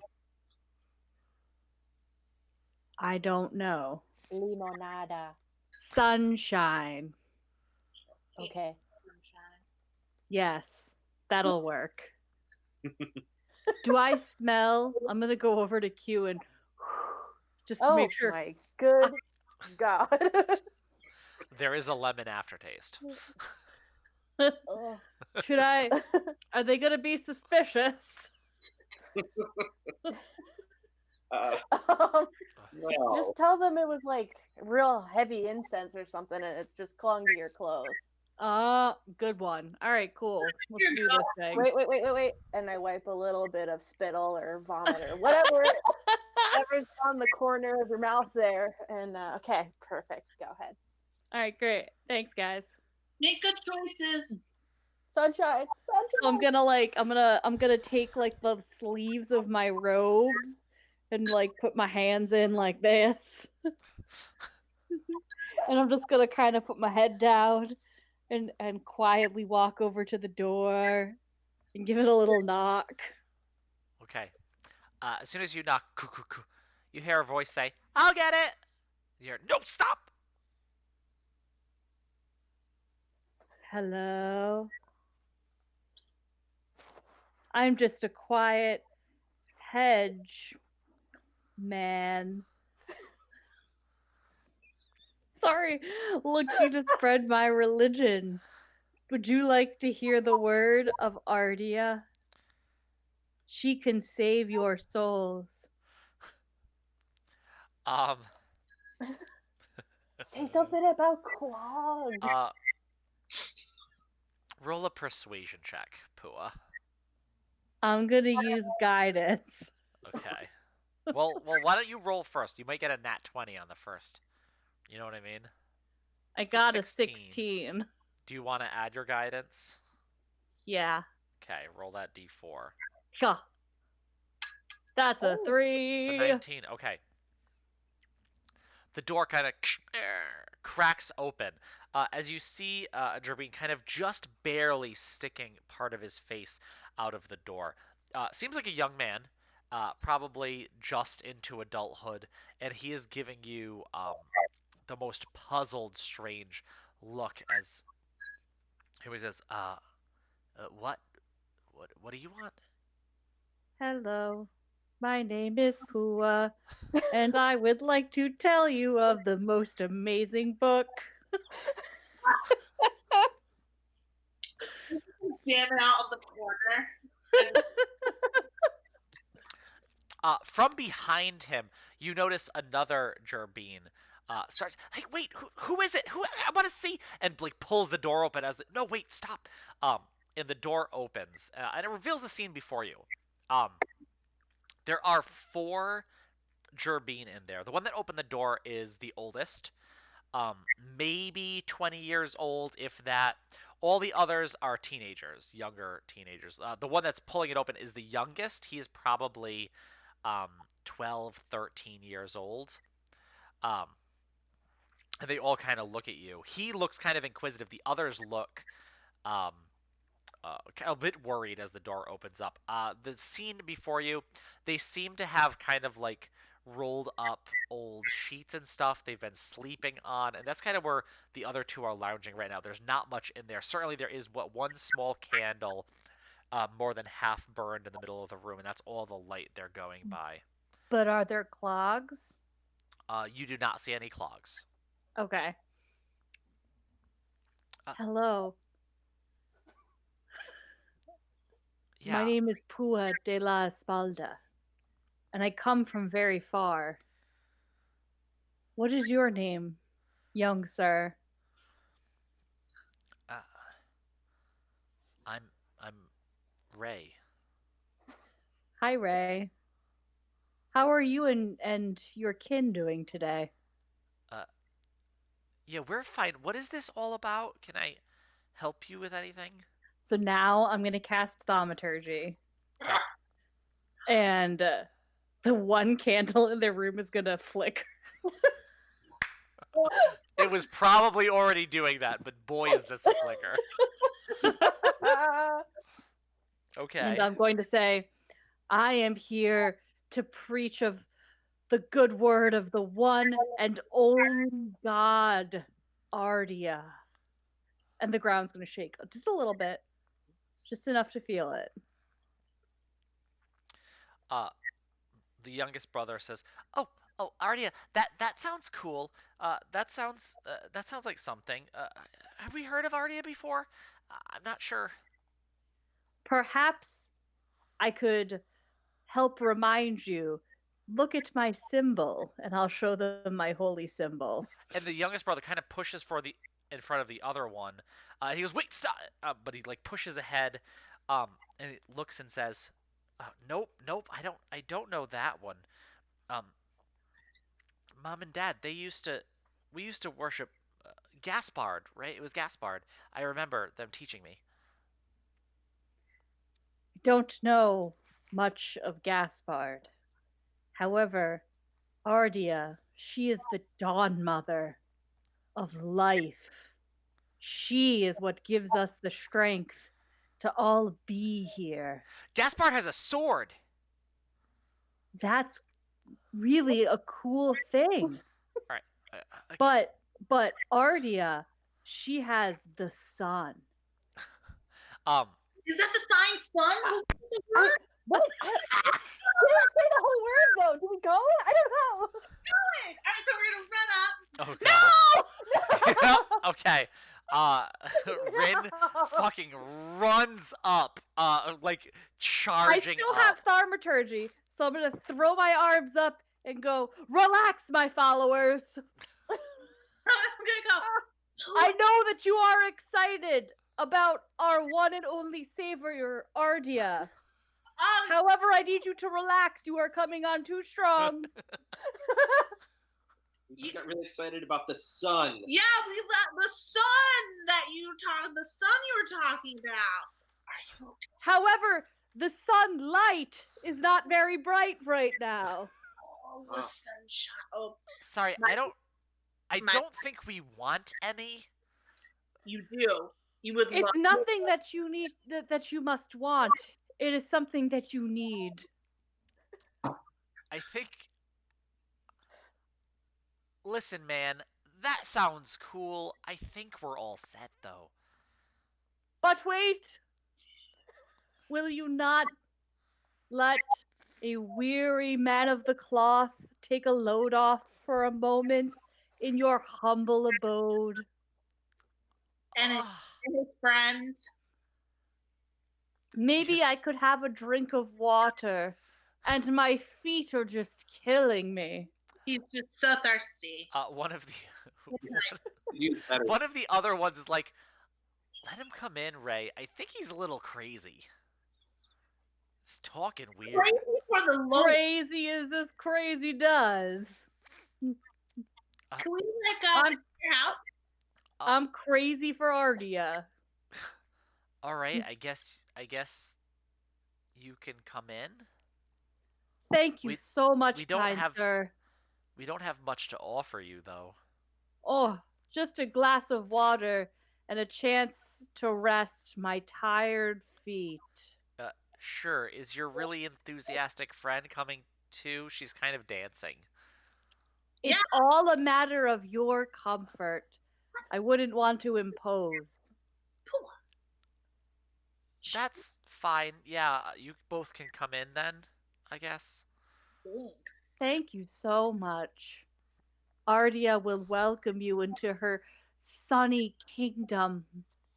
I don't know, Limonada. sunshine. Okay. Sunshine. Yes, that'll work. Do I smell? I'm gonna go over to Q and just to make sure. Oh my good God. There is a lemon aftertaste. Ugh. Should I? Are they gonna be suspicious? No. Just tell them it was like real heavy incense or something, and it's just clung to your clothes. Good one. All right, cool. Let's do this thing. Wait. And I wipe a little bit of spittle or vomit or whatever's on the corner of your mouth there. And okay, perfect. Go ahead. All right, great. Thanks, guys. Make good choices. Sunshine. So I'm gonna take like the sleeves of my robes and like put my hands in like this. And I'm just gonna kind of put my head down and quietly walk over to the door and give it a little knock. Okay. As soon as you knock, you hear a voice say, "I'll get it." You hear, "No, stop." Hello. I'm just a quiet hedge man. Sorry, looking to spread my religion. Would you like to hear the word of Ardia? She can save your souls. Say something about clogs. Roll a persuasion check, Pua. I'm gonna use guidance. Okay. Well, why don't you roll first? You might get a nat 20 on the first. You know what I mean? I It's got a 16. Do you want to add your guidance? Yeah. Okay, roll that d4. Huh. That's a 3. It's a 19. Okay. The door kind of cracks open. As you see Jervine kind of just barely sticking part of his face out of the door. Seems like a young man, probably just into adulthood, and he is giving you the most puzzled, strange look as he says, what do you want? Hello. My name is Pua, and I would like to tell you of the most amazing book. Jamming out of the corner. From behind him, you notice another Jerbean starts. Hey, wait, who is it? Who I want to see, and like pulls the door open as the. No, wait, stop. And the door opens, and it reveals the scene before you. There are 4 Jerbean in there. The one that opened the door is the oldest, maybe 20 years old, if that. All the others are teenagers, younger teenagers. The one that's pulling it open is the youngest. He is probably 12, 13 years old. And they all kind of look at you. He looks kind of inquisitive. The others look a bit worried as the door opens up. The scene before you, they seem to have kind of like rolled up old sheets and stuff they've been sleeping on, and that's kind of where the other 2 are lounging right now. There's not much in there. Certainly there is one small candle, more than half burned in the middle of the room, and that's all the light they're going by. But are there clogs? You do not see any clogs. Okay. Hello. Yeah. My name is Pua de la Espalda, and I come from very far. What is your name, young sir? I'm Ray. Hi, Ray. How are you and your kin doing today? Yeah, we're fine. What is this all about? Can I help you with anything? So now I'm going to cast Thaumaturgy. And the one candle in their room is gonna flicker. It was probably already doing that, but boy, is this a flicker. Okay. And I'm going to say, I am here to preach of the good word of the one and only God, Ardia. And the ground's going to shake just a little bit, just enough to feel it. The youngest brother says, "Oh, Ardia, that sounds cool. That sounds like something. Have we heard of Ardia before? I'm not sure." Perhaps I could help remind you. Look at my symbol, and I'll show them my holy symbol. And the youngest brother kind of pushes in front of the other one. He goes, "Wait, stop!" But he like pushes ahead, and he looks and says, "Nope, I don't know that one. Mom and Dad, we used to worship Gaspard, right? It was Gaspard. I remember them teaching me." Don't know much of Gaspard. However, Ardia, she is the dawn mother of life. She is what gives us the strength to all be here. Gaspard has a sword. That's really a cool thing. All right. But Ardia, she has the sun. Is that the sign sun? What? You didn't say the whole word though. Do we go? I don't know. Good. All right, so we're gonna run up. Oh god. No. Okay. Rin fucking runs up, like charging I still up. have thaumaturgy, so I'm gonna throw my arms up and go, relax, my followers. I'm gonna go. I know that you are excited about our one and only savior, Ardia. However, I need you to relax. You are coming on too strong. We just got really excited about the sun. Yeah, we got the sun you were talking about. However, the sunlight is not very bright right now. Oh, the sunshine. Oh, Sorry, I don't think we want any. you do. You would It's love nothing that you need that you must want. It is something that you need. I think. Listen, man, that sounds cool. I think we're all set, though. But wait! Will you not let a weary man of the cloth take a load off for a moment in your humble abode? and his friends. Maybe I could have a drink of water, and my feet are just killing me. He's just so thirsty. One of One of the other ones is like, "Let him come in, Ray. I think he's a little crazy. He's talking weird." Crazy for the Lord. Crazy as this crazy does. Can we go to your house? I'm crazy for Ardia. All right, I guess you can come in. Thank you so much, kind sir. We don't have much to offer you, though. Oh, just a glass of water and a chance to rest my tired feet. Sure. Is your really enthusiastic friend coming too? She's kind of dancing. It's all a matter of your comfort. I wouldn't want to impose. That's fine. Yeah, you both can come in then, I guess. Thanks. Thank you so much. Ardia will welcome you into her sunny kingdom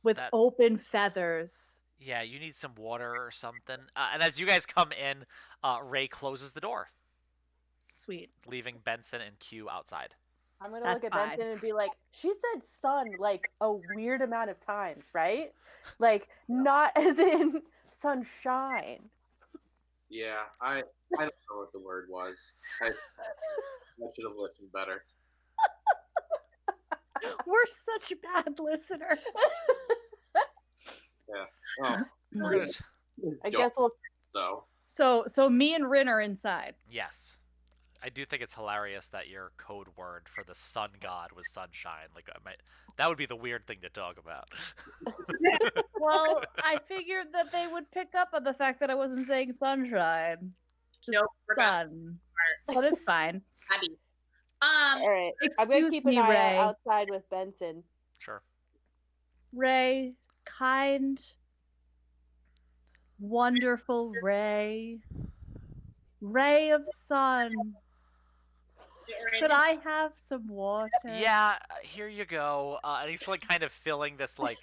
with open feathers. Yeah, you need some water or something. And as you guys come in, Ray closes the door. Sweet. Leaving Benson and Q outside. I'm going to look at Benson and be like, she said sun like a weird amount of times, right? Like, not as in sunshine. Yeah, I don't know what the word was. I should have listened better. We're such bad listeners. Yeah. Oh, I guess we'll So me and Rin are inside. Yes. I do think it's hilarious that your code word for the sun god was sunshine. Like, that would be the weird thing to talk about. Well, I figured that they would pick up on the fact that I wasn't saying sunshine. Just Nope, forgot sun. But it's fine. Abby. All right. I'm going to Excuse keep an me, eye Ray. out outside with Benson. Sure. Ray, kind, wonderful Ray. Ray of sun. Could I have some water? Yeah, here you go. And he's like kind of filling this like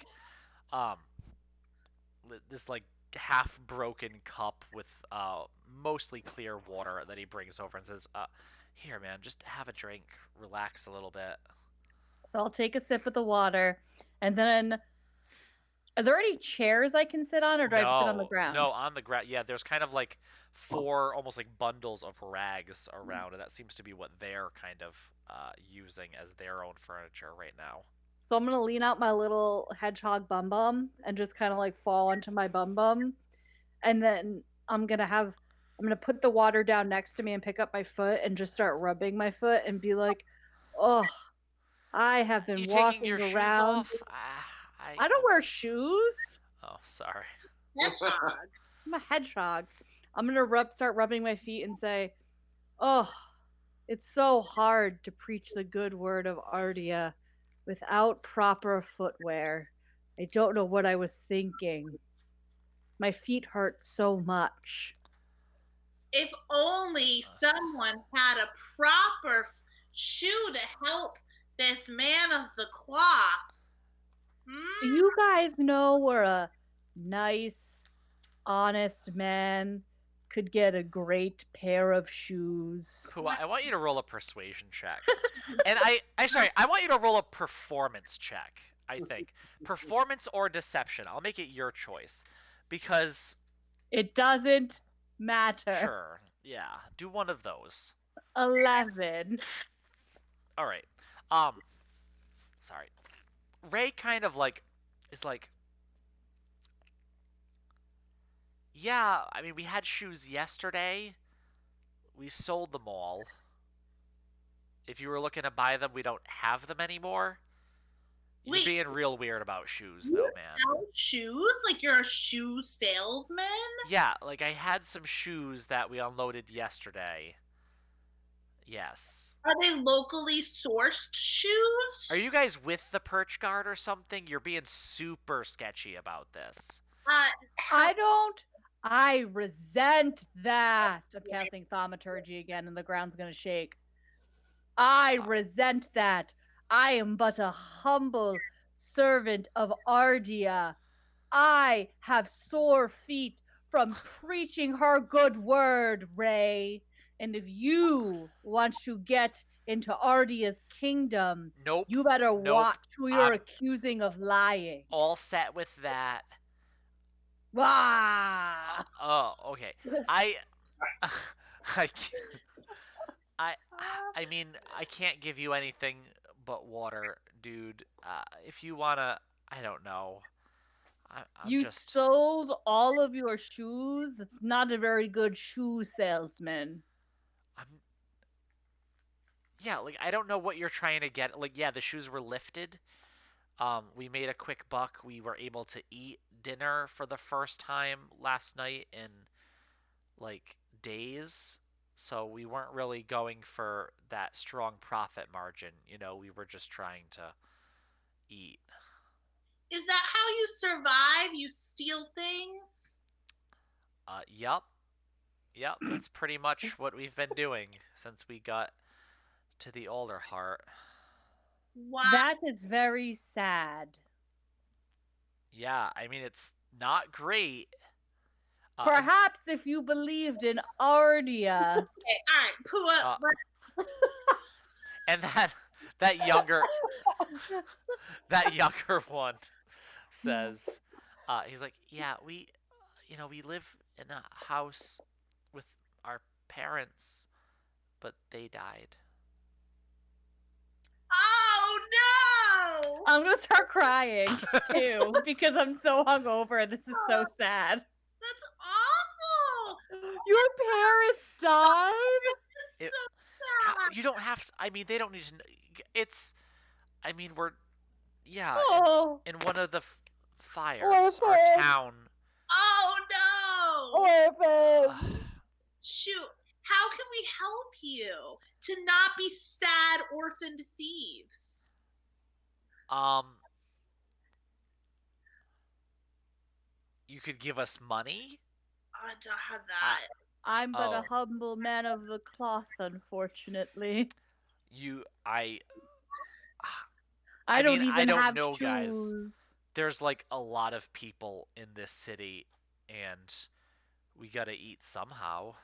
half broken cup with mostly clear water that he brings over and says, here man, just have a drink, relax a little bit. So I'll take a sip of the water, and then are there any chairs I can sit on, or do I have to sit on the ground? No, on the ground. Yeah, there's kind of like 4 almost like bundles of rags around, and that seems to be what they're kind of using as their own furniture right now. So I'm gonna lean out my little hedgehog bum bum and just kind of like fall onto my bum bum, and then I'm gonna put the water down next to me and pick up my foot and just start rubbing my foot and be like, oh, I have been walking taking your around. shoes off? I don't wear shoes. Oh, sorry. Hedgehog. I'm a hedgehog. I'm gonna start rubbing my feet and say, oh, it's so hard to preach the good word of Ardia without proper footwear. I don't know what I was thinking. My feet hurt so much. If only someone had a proper shoe to help this man of the cloth. Do you guys know where a nice, honest man could get a great pair of shoes? I want you to roll a persuasion check. And I want you to roll a performance check, I think. Performance or deception. I'll make it your choice. Because it doesn't matter. Sure. Yeah. Do one of those. 11. All right. Sorry. Ray kind of like is like, yeah, I mean, we had shoes yesterday. We sold them all. If you were looking to buy them, we don't have them anymore. You're being real weird about shoes, though, man. Sell shoes? Like you're a shoe salesman? Yeah, like I had some shoes that we unloaded yesterday. Yes. Are they locally sourced shoes? Are you guys with the perch guard or something? You're being super sketchy about this. I resent that. I'm casting thaumaturgy again, and the ground's gonna shake. I resent that. I am but a humble servant of Ardia. I have sore feet from preaching her good word, Ray. And if you want to get into Ardia's kingdom, you better watch who you're accusing of lying. All set with that. Ah! Oh, okay. I mean, I can't give you anything but water, dude. If you wanna, I don't know. You sold all of your shoes? That's not a very good shoe salesman. Yeah, like, I don't know what you're trying to get. Like, yeah, the shoes were lifted. We made a quick buck. We were able to eat dinner for the first time last night in, like, days. So we weren't really going for that strong profit margin. You know, we were just trying to eat. Is that how you survive? You steal things? Yup. Yep, that's pretty much what we've been doing since we got to the older heart. Wow. That is very sad. Yeah, I mean, it's not great. Perhaps if you believed in Ardia. Okay, all right, Pua. And that younger one says, he's like, yeah, we live in a house with our parents, but they died. Oh no! I'm gonna start crying too because I'm so hungover and this is so sad. That's awful. Your parents died? It's It- so sad. You don't have to. I mean, they don't need to. It's. I mean, we're. Yeah, Oh, in one of the fires, our orphans. town. Oh no! Orphans. Shoot, how can we help you to not be sad orphaned thieves? You could give us money. I don't have that. I'm but a Oh. humble man of the cloth, unfortunately. I I don't mean, even I don't have know, guys. shoes. There's like a lot of people in this city, and we gotta eat somehow.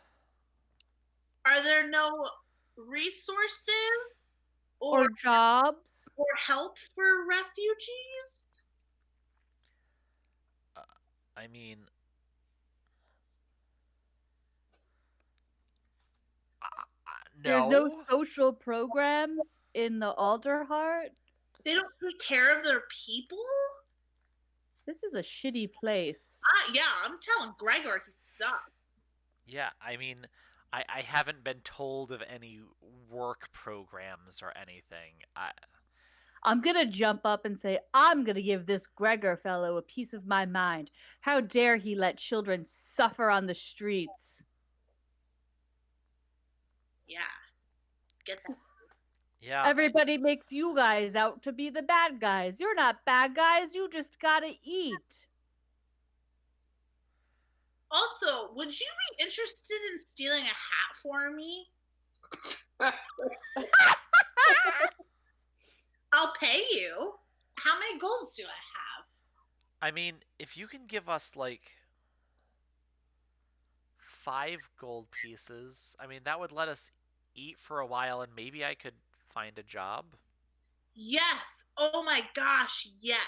Are there no resources Or jobs. or help for refugees? I mean, There's no no. social programs in the Alderheart. They don't take care of their people? This is a shitty place. Yeah, I'm telling Gregor he sucks. Yeah, I mean, I haven't been told of any work programs or anything. I'm gonna jump up and say, I'm gonna give this Gregor fellow a piece of my mind. How dare he let children suffer on the streets? Yeah. Get that. Yeah. Everybody makes you guys out to be the bad guys. You're not bad guys, you just gotta eat. Also, would you be interested in stealing a hat for me? I'll pay you. How many golds do I have? I mean, if you can give us like 5 gold pieces, I mean, that would let us eat for a while, and maybe I could find a job. Yes. Oh my gosh, yes.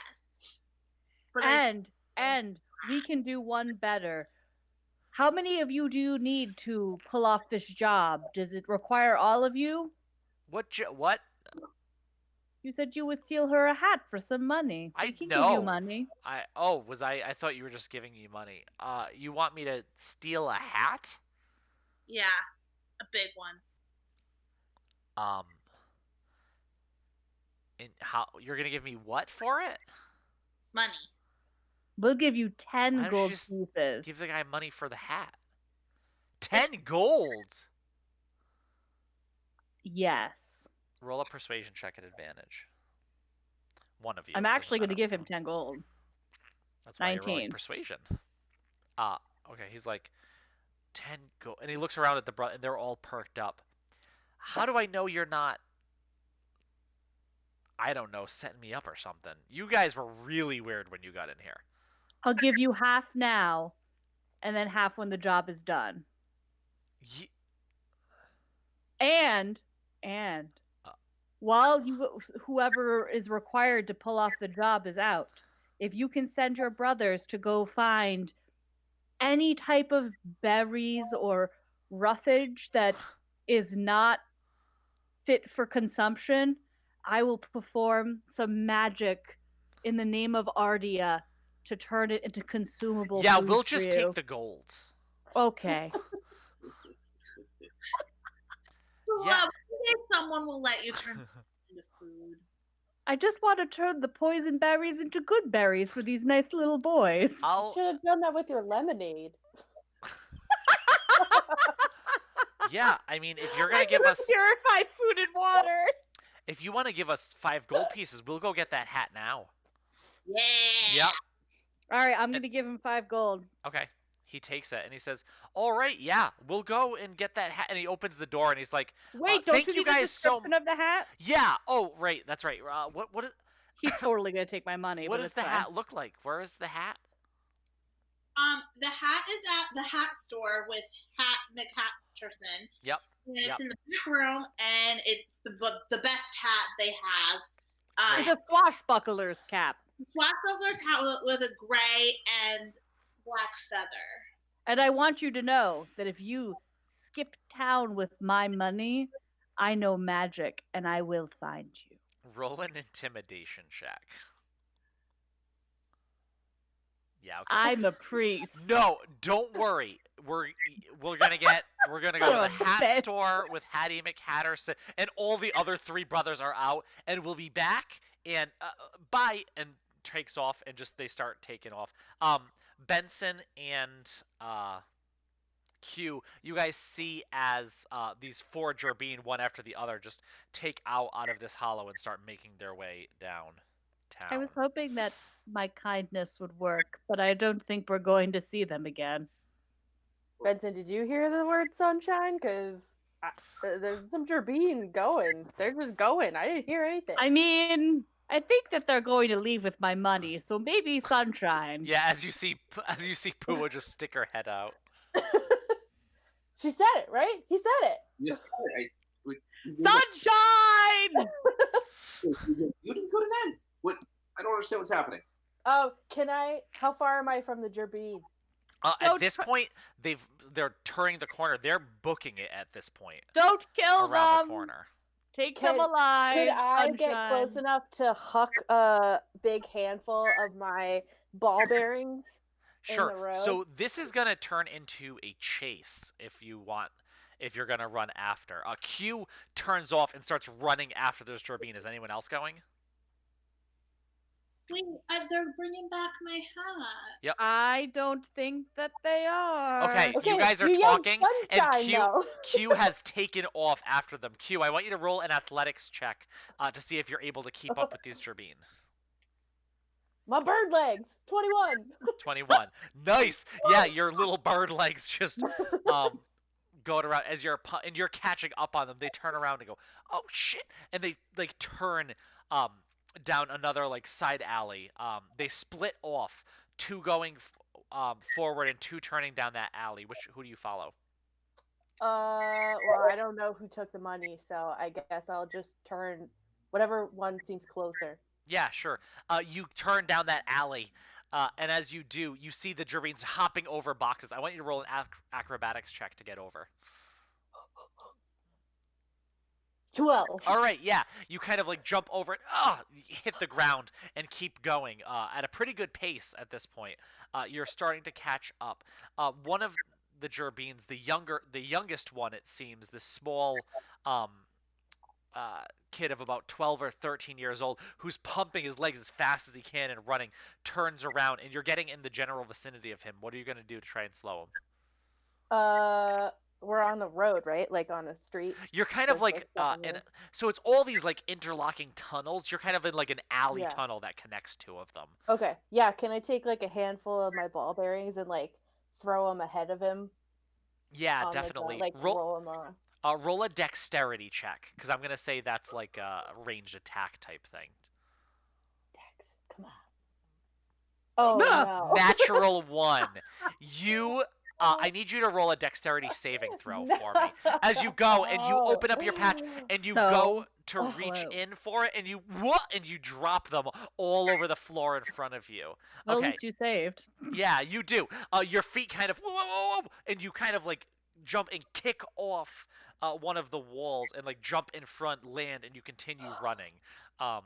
But And we can do one better. How many of you do you need to pull off this job? Does it require all of you? What? You said you would steal her a hat for some money. I We can know. give you money. I thought you were just giving you money. You want me to steal a hat? yeah, a big one. And how you're gonna give me what for it? Money. We'll give you 10 Why don't you gold just pieces. Give the guy money for the hat. 10 gold. Yes. Roll a persuasion check at advantage. One of you. I'm it doesn't actually going to matter. give him 10 gold. That's why you're rolling 19. persuasion. Okay. He's like 10 gold, and he looks around at the and they're all perked up. How do I know you're not? I don't know, setting me up or something. You guys were really weird when you got in here. I'll give you half now, and then half when the job is done. And while whoever is required to pull off the job is out, if you can send your brothers to go find any type of berries or roughage that is not fit for consumption, I will perform some magic in the name of Ardia to turn it into consumable Yeah, food we'll for just you. take the gold. Okay. Yeah. Someone will let you turn into food. I just want to turn the poison berries into good berries for these nice little boys. You should have done that with your lemonade. Yeah, I mean, if you're gonna give us purified food and water. If you want to give us 5 gold pieces, we'll go get that hat now. Yeah. Yep. All right, I'm gonna give him 5 gold. Okay. He takes it and he says, "All right, yeah, we'll go and get that hat." And he opens the door and he's like, "Wait, thank don't you you need a guys so description of the hat?" Yeah. Oh, right. That's right. What is? He's totally gonna take my money. What but does it's the fine. hat look like? Where is the hat? The hat is at the hat store with Nick Hatcherson. Yep. And it's in the back room, and it's the best hat they have. It's a swashbuckler's cap. Swashbuckler's hat with a gray and black feather. And I want you to know that if you skip town with my money, I know magic, and I will find you. Roll an intimidation check. Yeah, okay. I'm a priest. No, don't worry. we're gonna go to Son the of a hat bitch. store with Hattie McHatterson, and all the other three brothers are out, and we'll be back. And bye, and takes off, and just they start taking off. Benson and Q, you guys see as these four Gerbine, one after the other, just take out of this hollow and start making their way down town. I was hoping that my kindness would work, but I don't think we're going to see them again. Benson, did you hear the word sunshine? Because there's some Gerbine going. They're just going. I didn't hear anything. I mean, I think that they're going to leave with my money, so maybe sunshine. Yeah, as you see Pua just stick her head out. She said it, right? He said it. You said it. Sunshine! You didn't go to them. What? I don't understand what's happening. Oh, how far am I from the Gerbine? At this point, they're turning the corner. They're booking it at this point. Don't kill around them! the corner. Take them alive! Could I sunshine. get close enough to huck a big handful of my ball bearings Sure. in the road? So this is gonna turn into a chase if you're gonna run after. Q turns off and starts running after those Gerbine. Is anyone else going? Wait, they're bringing back my hat. Yep. I don't think that they are. Okay, you guys are you yelled talking, sunshine, and though. Q has taken off after them. Q, I want you to roll an athletics check to see if you're able to keep up with these Gerbine. My bird legs, 21. 21. Nice. Yeah, your little bird legs just going around as you're catching up on them. They turn around and go, "Oh shit!" And they like turn down another like side alley. They split off, two going forward and two turning down that alley. Who do you follow? Well, I don't know who took the money, so I guess I'll just turn whatever one seems closer. Yeah, sure. You turn down that alley, and as you do, you see the Gerbines hopping over boxes. I want you to roll an acrobatics check to get over. 12. All right, yeah. You kind of like jump over it, hit the ground, and keep going at a pretty good pace at this point. You're starting to catch up. One of the Gerbines, the youngest one, it seems, this small kid of about 12 or 13 years old, who's pumping his legs as fast as he can and running, turns around, and you're getting in the general vicinity of him. What are you going to do to try and slow him? We're on the road, right? Like on a street. You're kind of like so it's all these like interlocking tunnels. You're kind of in like an alley tunnel that connects two of them. Okay. Yeah, can I take like a handful of my ball bearings and like throw them ahead of him? Yeah, definitely. Roll them on. Roll a dexterity check, because I'm gonna say that's like a ranged attack type thing. Dex, come on. Oh no. Natural 1. I need you to roll a dexterity saving throw for me. As you go and you open up your patch and you go to reach in for it and you drop them all over the floor in front of you. Well, okay. At least you saved. Yeah, you do. Your feet kind of and you kind of like jump and kick off one of the walls and like jump in front, land, and you continue running. At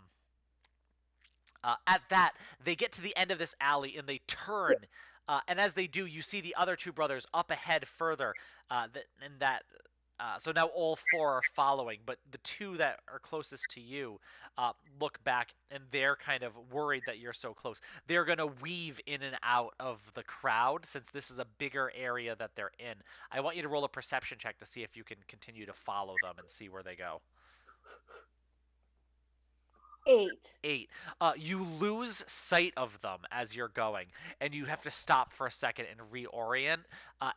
that, they get to the end of this alley and they turn. And as they do, you see the other two brothers up ahead further. So now all four are following, but the two that are closest to you look back, and they're kind of worried that you're so close. They're going to weave in and out of the crowd since this is a bigger area that they're in. I want you to roll a perception check to see if you can continue to follow them and see where they go. 8. You lose sight of them as you're going, and you have to stop for a second and reorient.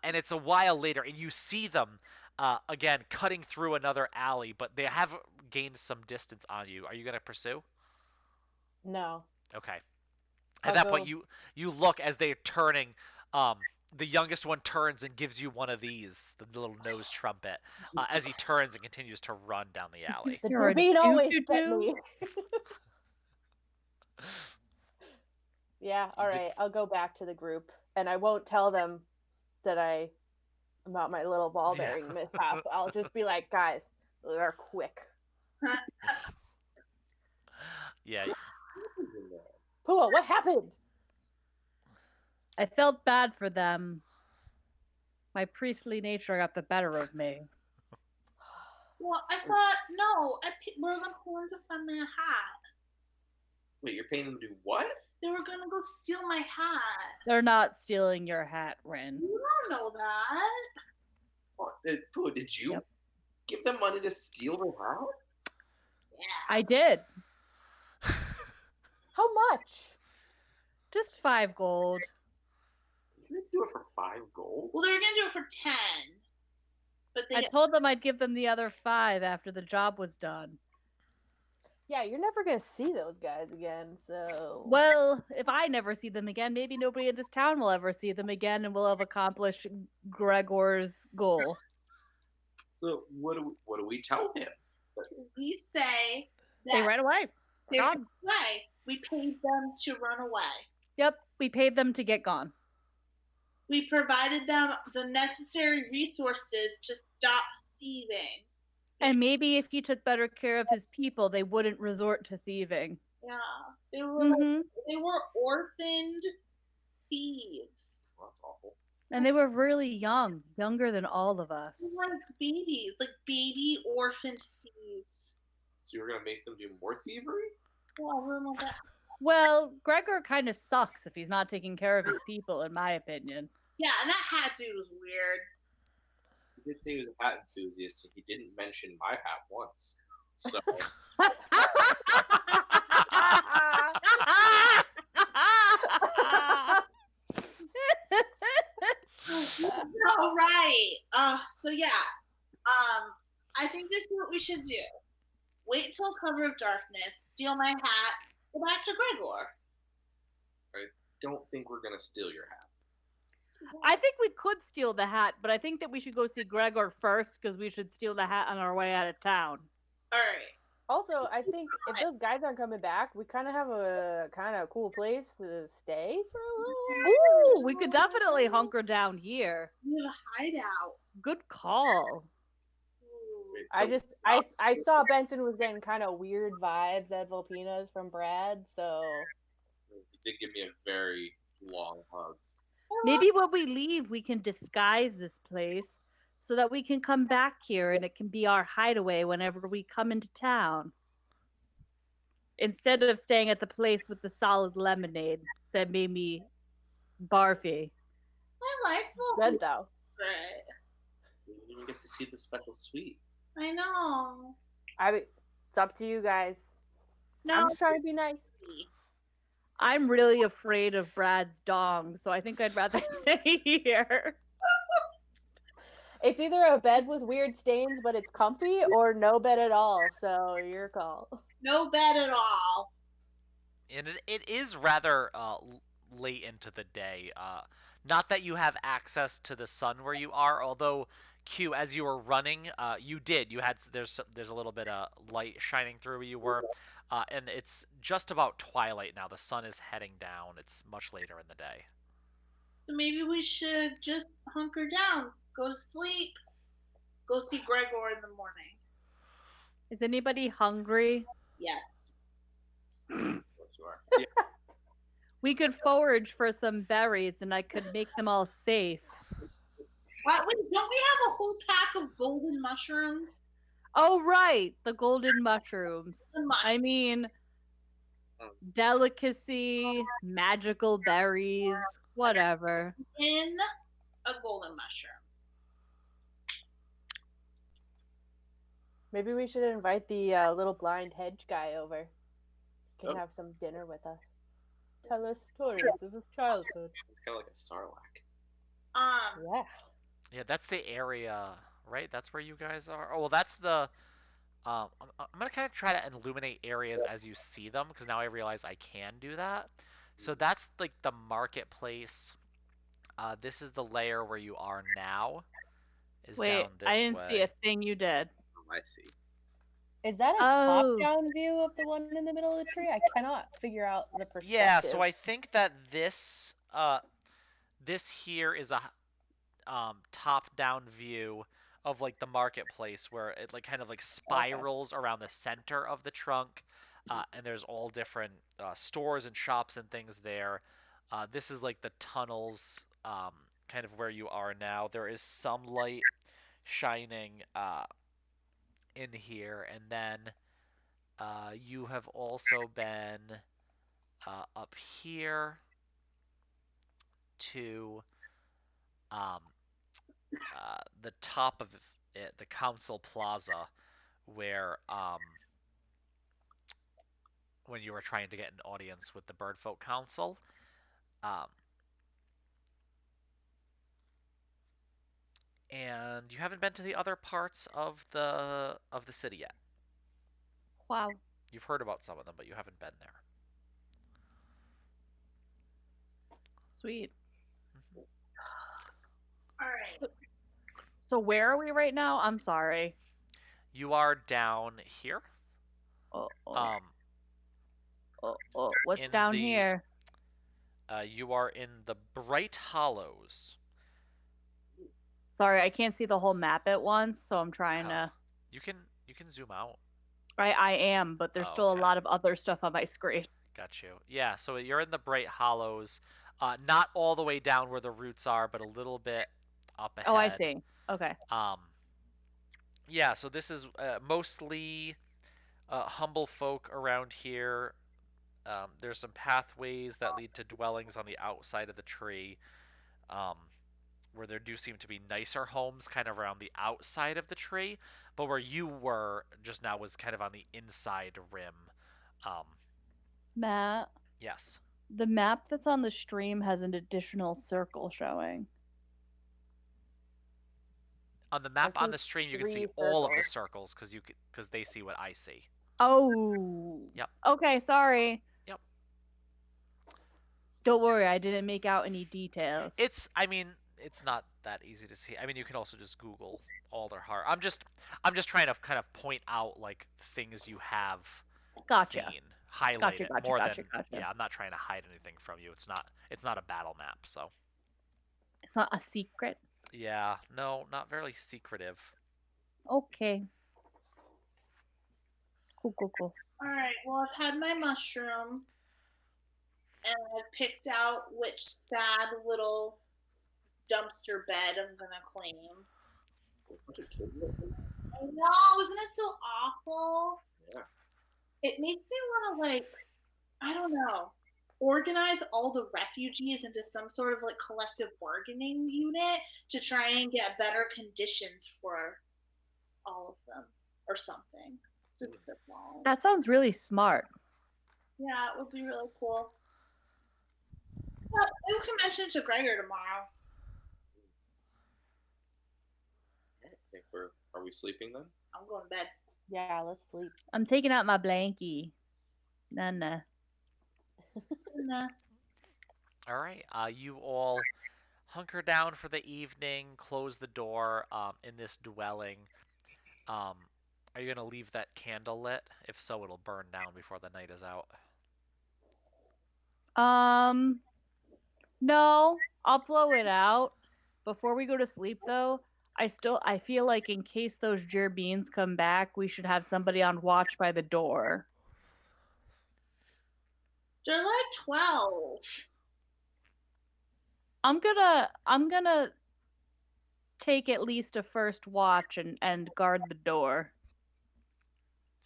And it's a while later, and you see them again cutting through another alley, but they have gained some distance on you. Are you going to pursue? No. Okay. At that point, you look as they're turning. The youngest one turns and gives you one of these, the little nose trumpet, as he turns and continues to run down the alley. The Gerbine always get me. Yeah, all right. I'll go back to the group, and I won't tell them that about my little ball bearing mishap. I'll just be like, guys, they're quick. Yeah. Pua, what happened? I felt bad for them. My priestly nature got the better of me. Well, I thought no. We're gonna pay them to find my hat. Wait, you're paying them to do what? They were gonna go steal my hat. They're not stealing your hat, Rin. You don't know that. Pooh, did you Yep. give them money to steal their hat? Yeah. I did. How much? Just 5 gold. You didn't do it for 5 gold? Well, they were gonna do it for 10. But I told them I'd give them the other 5 after the job was done. Yeah, you're never gonna see those guys again, so. Well, if I never see them again, maybe nobody in this town will ever see them again, and we'll have accomplished Gregor's goal. So what do we tell him? we say They that ran away. they Gone. ran away. We paid them to run away. Yep, we paid them to get gone. We provided them the necessary resources to stop thieving. And maybe if he took better care of his people, they wouldn't resort to thieving. Yeah, they were they were orphaned thieves. Well, that's awful. And they were really young, younger than all of us. They were like babies, like baby orphaned thieves. So you're gonna make them do more thievery? Well, I don't know that. Well, Gregor kind of sucks if he's not taking care of his people, in my opinion. Yeah, and that hat dude was weird. He did say he was a hat enthusiast, and he didn't mention my hat once. So No, right. So yeah. I think this is what we should do. Wait till cover of darkness, steal my hat, go back to Gregor. I don't think we're gonna steal your hat. I think we could steal the hat, but I think that we should go see Gregor first because we should steal the hat on our way out of town. All right. Also, I think if those guys aren't coming back, we kind of have a kind of cool place to stay for a little while. Ooh, we could definitely hunker down here. We have a hideout. Good call. Wait, I saw Benson was getting kind of weird vibes at Volpina's from Brad, so he did give me a very long hug. Maybe when we leave, we can disguise this place so that we can come back here and it can be our hideaway whenever we come into town. Instead of staying at the place with the solid lemonade that made me barfy. I like good though. Right. We didn't even get to see the special suite. I know. I mean, it's up to you guys. No. I'm just trying to be nice. I'm really afraid of Brad's dong, so I think I'd rather stay here. It's either a bed with weird stains, but it's comfy, or no bed at all. So your call. No bed at all. And it is rather late into the day. Not that you have access to the sun where you are, although Q, as you were running, you had there's a little bit of light shining through where you were, and it's just about twilight now. The sun is heading down. It's much later in the day. So maybe we should just hunker down, go to sleep, go see Gregor in the morning. Is anybody hungry? Yes. Yes, you are. Yeah. We could forage for some berries and I could make them all safe. Wait, don't we have a whole pack of golden mushrooms? Oh, right. The golden mushrooms. The mushrooms. I mean, delicacy, magical berries, whatever. In a golden mushroom. Maybe we should invite the little blind hedge guy over. He can have some dinner with us. Tell us stories of his childhood. It's kind of like a sarlacc. Yeah. Yeah, that's the area, right? That's where you guys are. Oh, well, that's the. I'm gonna kind of try to illuminate areas as you see them because now I realize I can do that. So that's like the marketplace. This is the layer where you are now. Wait, down this I didn't way. see a thing you did. I see. Is that a Oh. top-down view of the one in the middle of the tree? I cannot figure out the perspective. Yeah, so I think that this this here is a top-down view of like the marketplace where it like kind of like spirals around the center of the trunk, and there's all different stores and shops and things there. This is like the tunnels kind kind of where you are now. There is some light shining in here, and then you have also been up here to um, the top of it, the council plaza, where when you were trying to get an audience with the Birdfolk Council. Um, and you haven't been to the other parts of the city yet. Wow. You've heard about some of them, but you haven't been there. Sweet. All right. So where are we right now? I'm sorry. You are down here. Oh, Um, what's in down the here? you are in the Bright Hollows. Sorry, I can't see the whole map at once, so I'm trying to. You can zoom out. I am, but there's still a Okay. lot of other stuff on my screen. Got you. Yeah, so you're in the Bright Hollows, not all the way down where the roots are, but a little bit up ahead. Oh, I see. Okay. Yeah, so this is mostly humble folk around here. There's some pathways that lead to dwellings on the outside of the tree, where there do seem to be nicer homes kind of around the outside of the tree, but where you were just now was kind of on the inside rim. Matt, Yes. the map that's on the stream has an additional circle showing. On the map on see the stream, you can see 3 all of the circles. circles because they see what I see. Oh. Yep. Okay, sorry. Yep. Don't worry, I didn't make out any details. I mean, it's not that easy to see. I mean, you can also just Google Alderheart. I'm just trying to kind of point out like things you have Gotcha. seen, highlight it Gotcha. more than yeah. I'm not trying to hide anything from you. It's not a battle map, so. It's not a secret. Yeah, no, not very secretive. Okay. Cool. All right. Well, I've had my mushroom, and I've picked out which sad little dumpster bed I'm gonna claim. I know, isn't it so awful? Yeah. It makes me want to I don't know, organize all the refugees into some sort of collective bargaining unit to try and get better conditions for all of them or something. Just spitball. That sounds really smart. Yeah, it would be really cool. Well, we can mention it to Gregor tomorrow. I think are we sleeping then? I'm going to bed. Yeah, let's sleep. I'm taking out my blankie. Nah. Nah. All right. You all hunker down for the evening. Close the door. In this dwelling. Are you gonna leave that candle lit? If so, it'll burn down before the night is out. No, I'll blow it out. Before we go to sleep, though, I feel like in case those gerbeans come back, we should have somebody on watch by the door. They're 12. I'm gonna take at least a first watch and guard the door.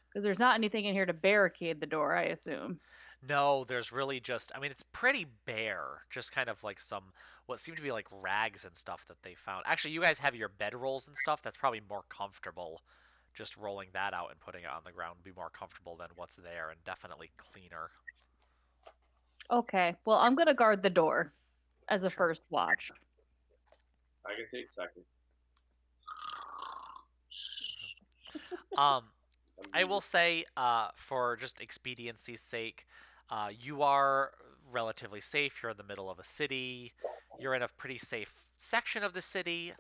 Because there's not anything in here to barricade the door, I assume. No, there's really just, I mean, it's pretty bare. Just kind of like some, what seem to be like rags and stuff that they found. Actually, you guys have your bedrolls and stuff. That's probably more comfortable. Just rolling that out and putting it on the ground would be more comfortable than what's there and definitely cleaner. Okay, well, I'm gonna guard the door as a first watch. I can take second. I will say, for just expediency's sake, you are relatively safe. You're in the middle of a city. You're in a pretty safe section of the city.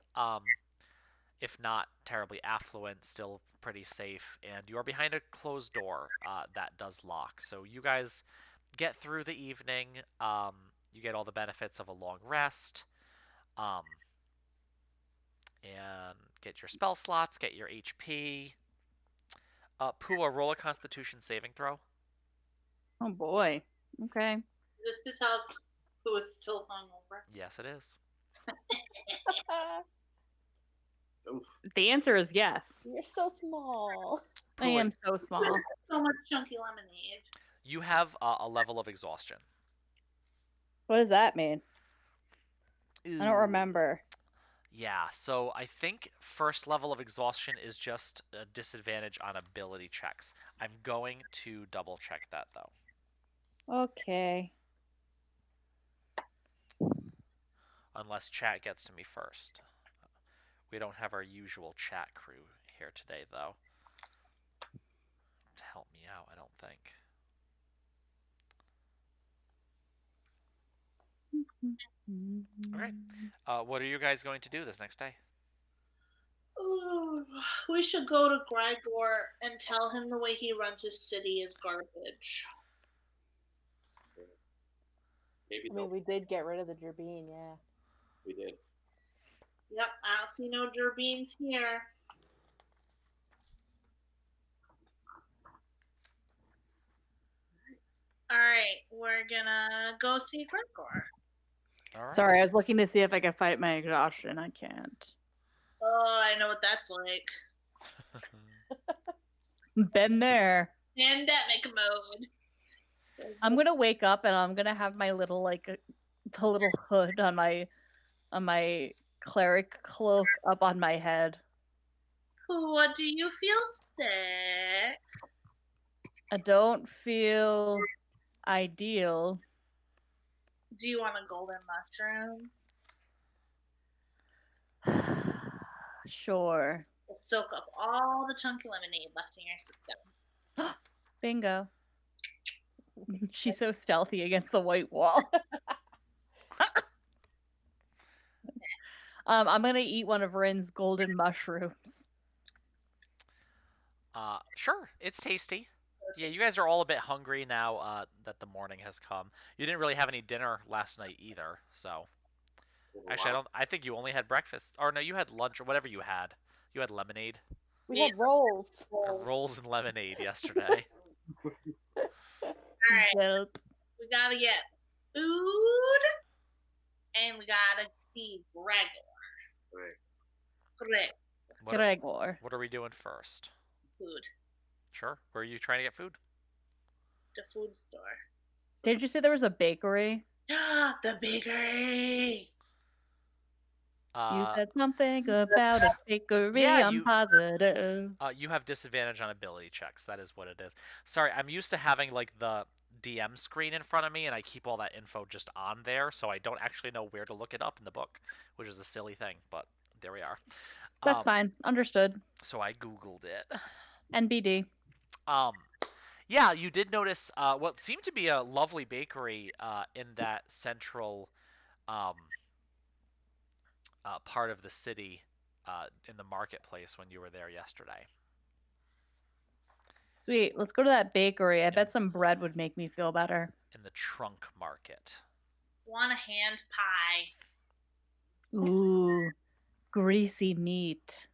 If not terribly affluent, still pretty safe. And you are behind a closed door that does lock. So you guys get through the evening. You get all the benefits of a long rest. And get your spell slots, get your HP. Pua, roll a Constitution saving throw. Oh boy. Okay. Just to tell who is still hungover. Yes, it is. Oof. The answer is yes. You're so small. I am so small. So much chunky lemonade. You have a level of exhaustion. What does that mean? I don't Ooh. remember. Yeah, so I think first level of exhaustion is just a disadvantage on ability checks. I'm going to double check that though. Okay. Unless chat gets to me first. We don't have our usual chat crew here today though. To help me out, I don't think. Okay. What are you guys going to do this next day? Ooh, we should go to Gregor and tell him the way he runs his city is garbage. Maybe I mean, we did get rid of the Gerbine, yeah. we did. Yep, I don't see no Gerbines here. Alright, we're gonna go see Gregor. All right. Sorry, I was looking to see if I could fight my exhaustion. I can't. Oh, I know what that's like. Been there. Pandemic mode. I'm gonna wake up and I'm gonna have my little the little hood on my cleric cloak up on my head. What do you feel sick? I don't feel ideal. Do you want a golden mushroom? Sure. We'll soak up all the chunky lemonade left in your system. Bingo. She's so stealthy against the white wall. I'm gonna eat one of Rin's golden mushrooms. Sure, it's tasty. Yeah, you guys are all a bit hungry now that the morning has come. You didn't really have any dinner last night either, so actually I think you only had breakfast. Or no, you had lunch or whatever you had. You had lemonade. We had rolls. Rolls and lemonade yesterday. Alright, Yep. we gotta get food, and we gotta see Gregor. Right. Gregor. What are we doing first? Food. Sure. Where are you trying to get food? The food store. Did you say there was a bakery? The bakery. You said something about a bakery. Yeah, I'm positive. You have disadvantage on ability checks. That is what it is. Sorry, I'm used to having like the DM screen in front of me, and I keep all that info just on there, so I don't actually know where to look it up in the book, which is a silly thing, but there we are. That's fine. Understood. So I googled it. NBD. Yeah, you did notice what seemed to be a lovely bakery in that central part of the city in the marketplace when you were there yesterday. Sweet. Let's go to that bakery. I bet some bread would make me feel better. In the trunk market. Want a hand pie. Ooh. Greasy meat.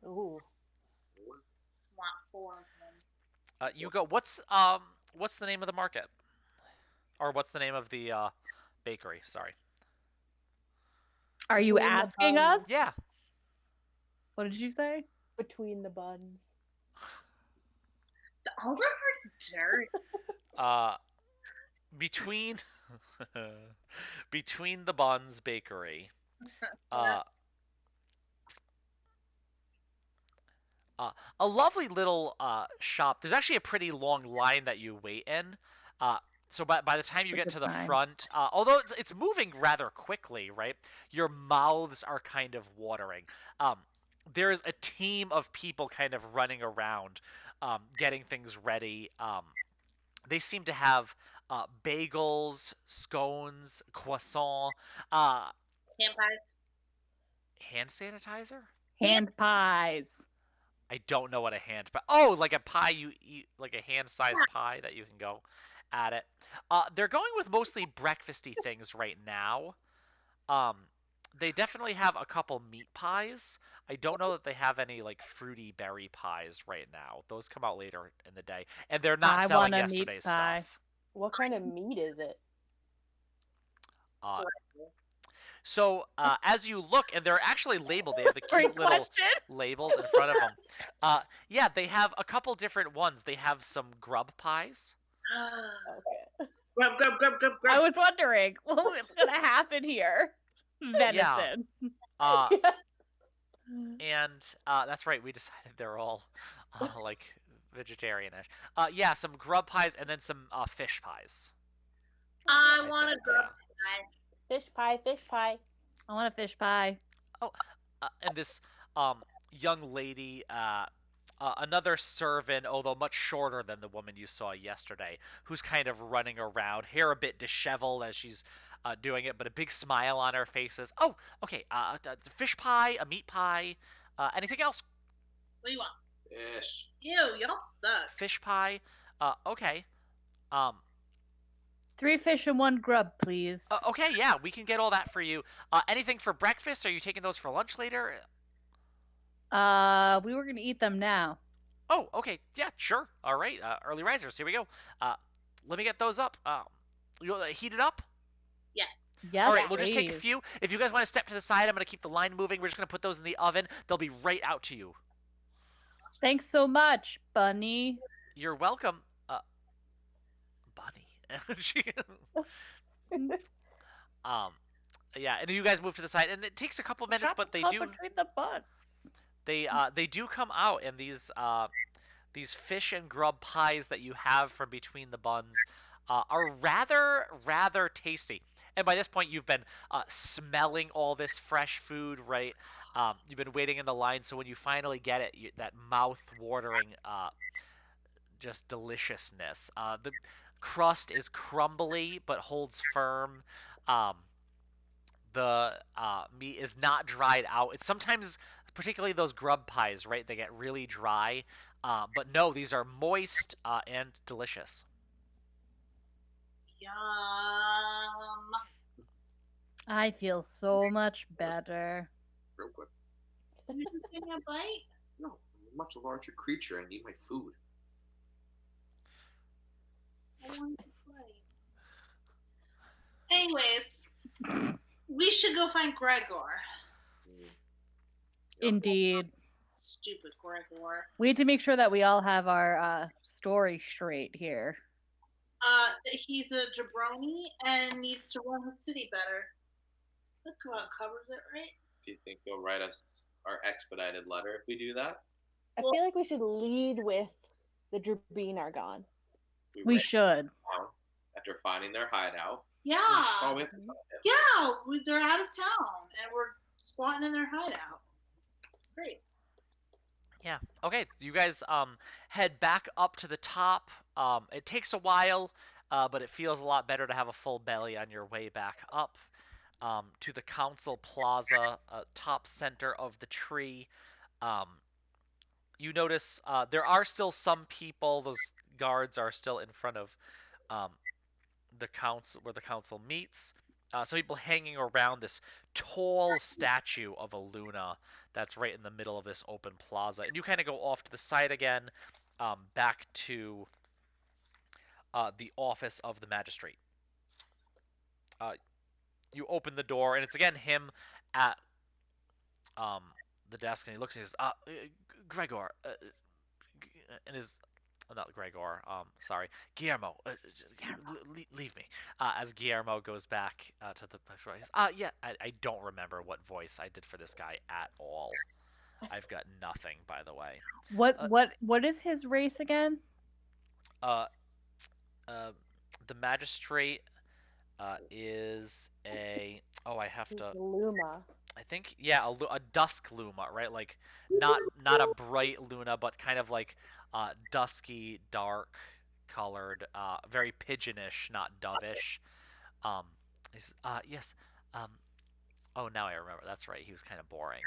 Ooh. Want 4 of them. You go. What's the name of the market? Or what's the name of the bakery? Sorry. Are you Between the asking us? buns. Yeah. What did you say? Between the buns. The older part's dirty. Between the Buns Bakery. A lovely little shop. There's actually a pretty long line that you wait in. So by the time you get to the front, although it's moving rather quickly, right? Your mouths are kind of watering. There's a team of people kind of running around, getting things ready. They seem to have bagels, scones, croissant, Hand pies. hand sanitizer. Hand pies. I don't know what a hand pie. Oh, like a pie you eat, like a hand-sized pie that you can go at it. They're going with mostly breakfasty things right now. They definitely have a couple meat pies. I don't know that they have any like fruity berry pies right now. Those come out later in the day, and they're not selling yesterday's stuff. What kind of meat is it? So as you look, and they're actually labeled. They have the Great cute little question. labels in front of them. Yeah, they have a couple different ones. They have some grub pies. Okay. Grub, grub, grub, grub, I grub. was wondering what's gonna happen here. Venison. And that's right. We decided they're all like vegetarianish. Yeah, some grub pies and then some fish pies. I want a think, grub yeah. pie. Fish pie, fish pie. I want a fish pie. Oh, and this young lady, another servant, although much shorter than the woman you saw yesterday, who's kind of running around, hair a bit disheveled as she's doing it, but a big smile on her face says, "Oh, okay, fish pie, a meat pie, anything else? What do you want? Fish. Ew, y'all suck. Fish pie, okay, 3 fish and 1 grub, please. okay, yeah, we can get all that for you. Anything for breakfast? Are you taking those for lunch later? We were gonna eat them now. Oh, okay. Yeah, sure. All right. Early risers. Here we go. Let me get those up. You heat it up. Yes. Yes, All right. We'll just take a please. few. If you guys want to step to the side, I'm gonna keep the line moving. We're just gonna put those in the oven. They'll be right out to you. Thanks so much, Bunny. You're welcome. Bunny. um, yeah. And you guys move to the side, and it takes a couple minutes, Shop but they club do. between the butts. They do come out, and these fish and grub pies that you have from between the buns are rather tasty. And by this point, you've been smelling all this fresh food, right? You've been waiting in the line, so when you finally get it, that mouth-watering just deliciousness. The crust is crumbly but holds firm. Um, the meat is not dried out. It's sometimes, particularly those grub pies, right? They get really dry. But no, these are moist and delicious. Yum. I feel so much better. Real quick. Can you just give me a bite? No, I'm a much larger creature. I need my food. I want a bite. Anyways, we should go find Gregor. Indeed. Stupid Gregor. We need to make sure that we all have our story straight here. He's a jabroni and needs to run the city better. That covers it, right? Do you think they'll write us our expedited letter if we do that? I feel like we should lead with the Drabine are gone. We write should. them down after finding their hideout. Yeah. That's all we have to do. Yeah, they're out of town and we're squatting in their hideout. Great. Yeah. Okay. You guys head back up to the top. It takes a while, but it feels a lot better to have a full belly on your way back up to the council plaza, top center of the tree. You notice there are still some people. Those guards are still in front of the council, where the council meets. Some people hanging around this tall statue of a Luna that's right in the middle of this open plaza. And you kind of go off to the side again, back to the office of the magistrate. You open the door, and it's again him at the desk, and he looks and he says, Gregor, and his, not Gregor, sorry, Guillermo, leave me. As Guillermo goes back to the place where he's, yeah, I don't remember what voice I did for this guy at all. I've got nothing, by the way. What is his race again? The magistrate is a, I have to, Luma. I think, yeah, a dusk Luma, right? Like not a bright Luna, but kind of like dusky, dark colored, very pigeonish, not dovish. Yes. Oh, now I remember. That's right. He was kind of boring.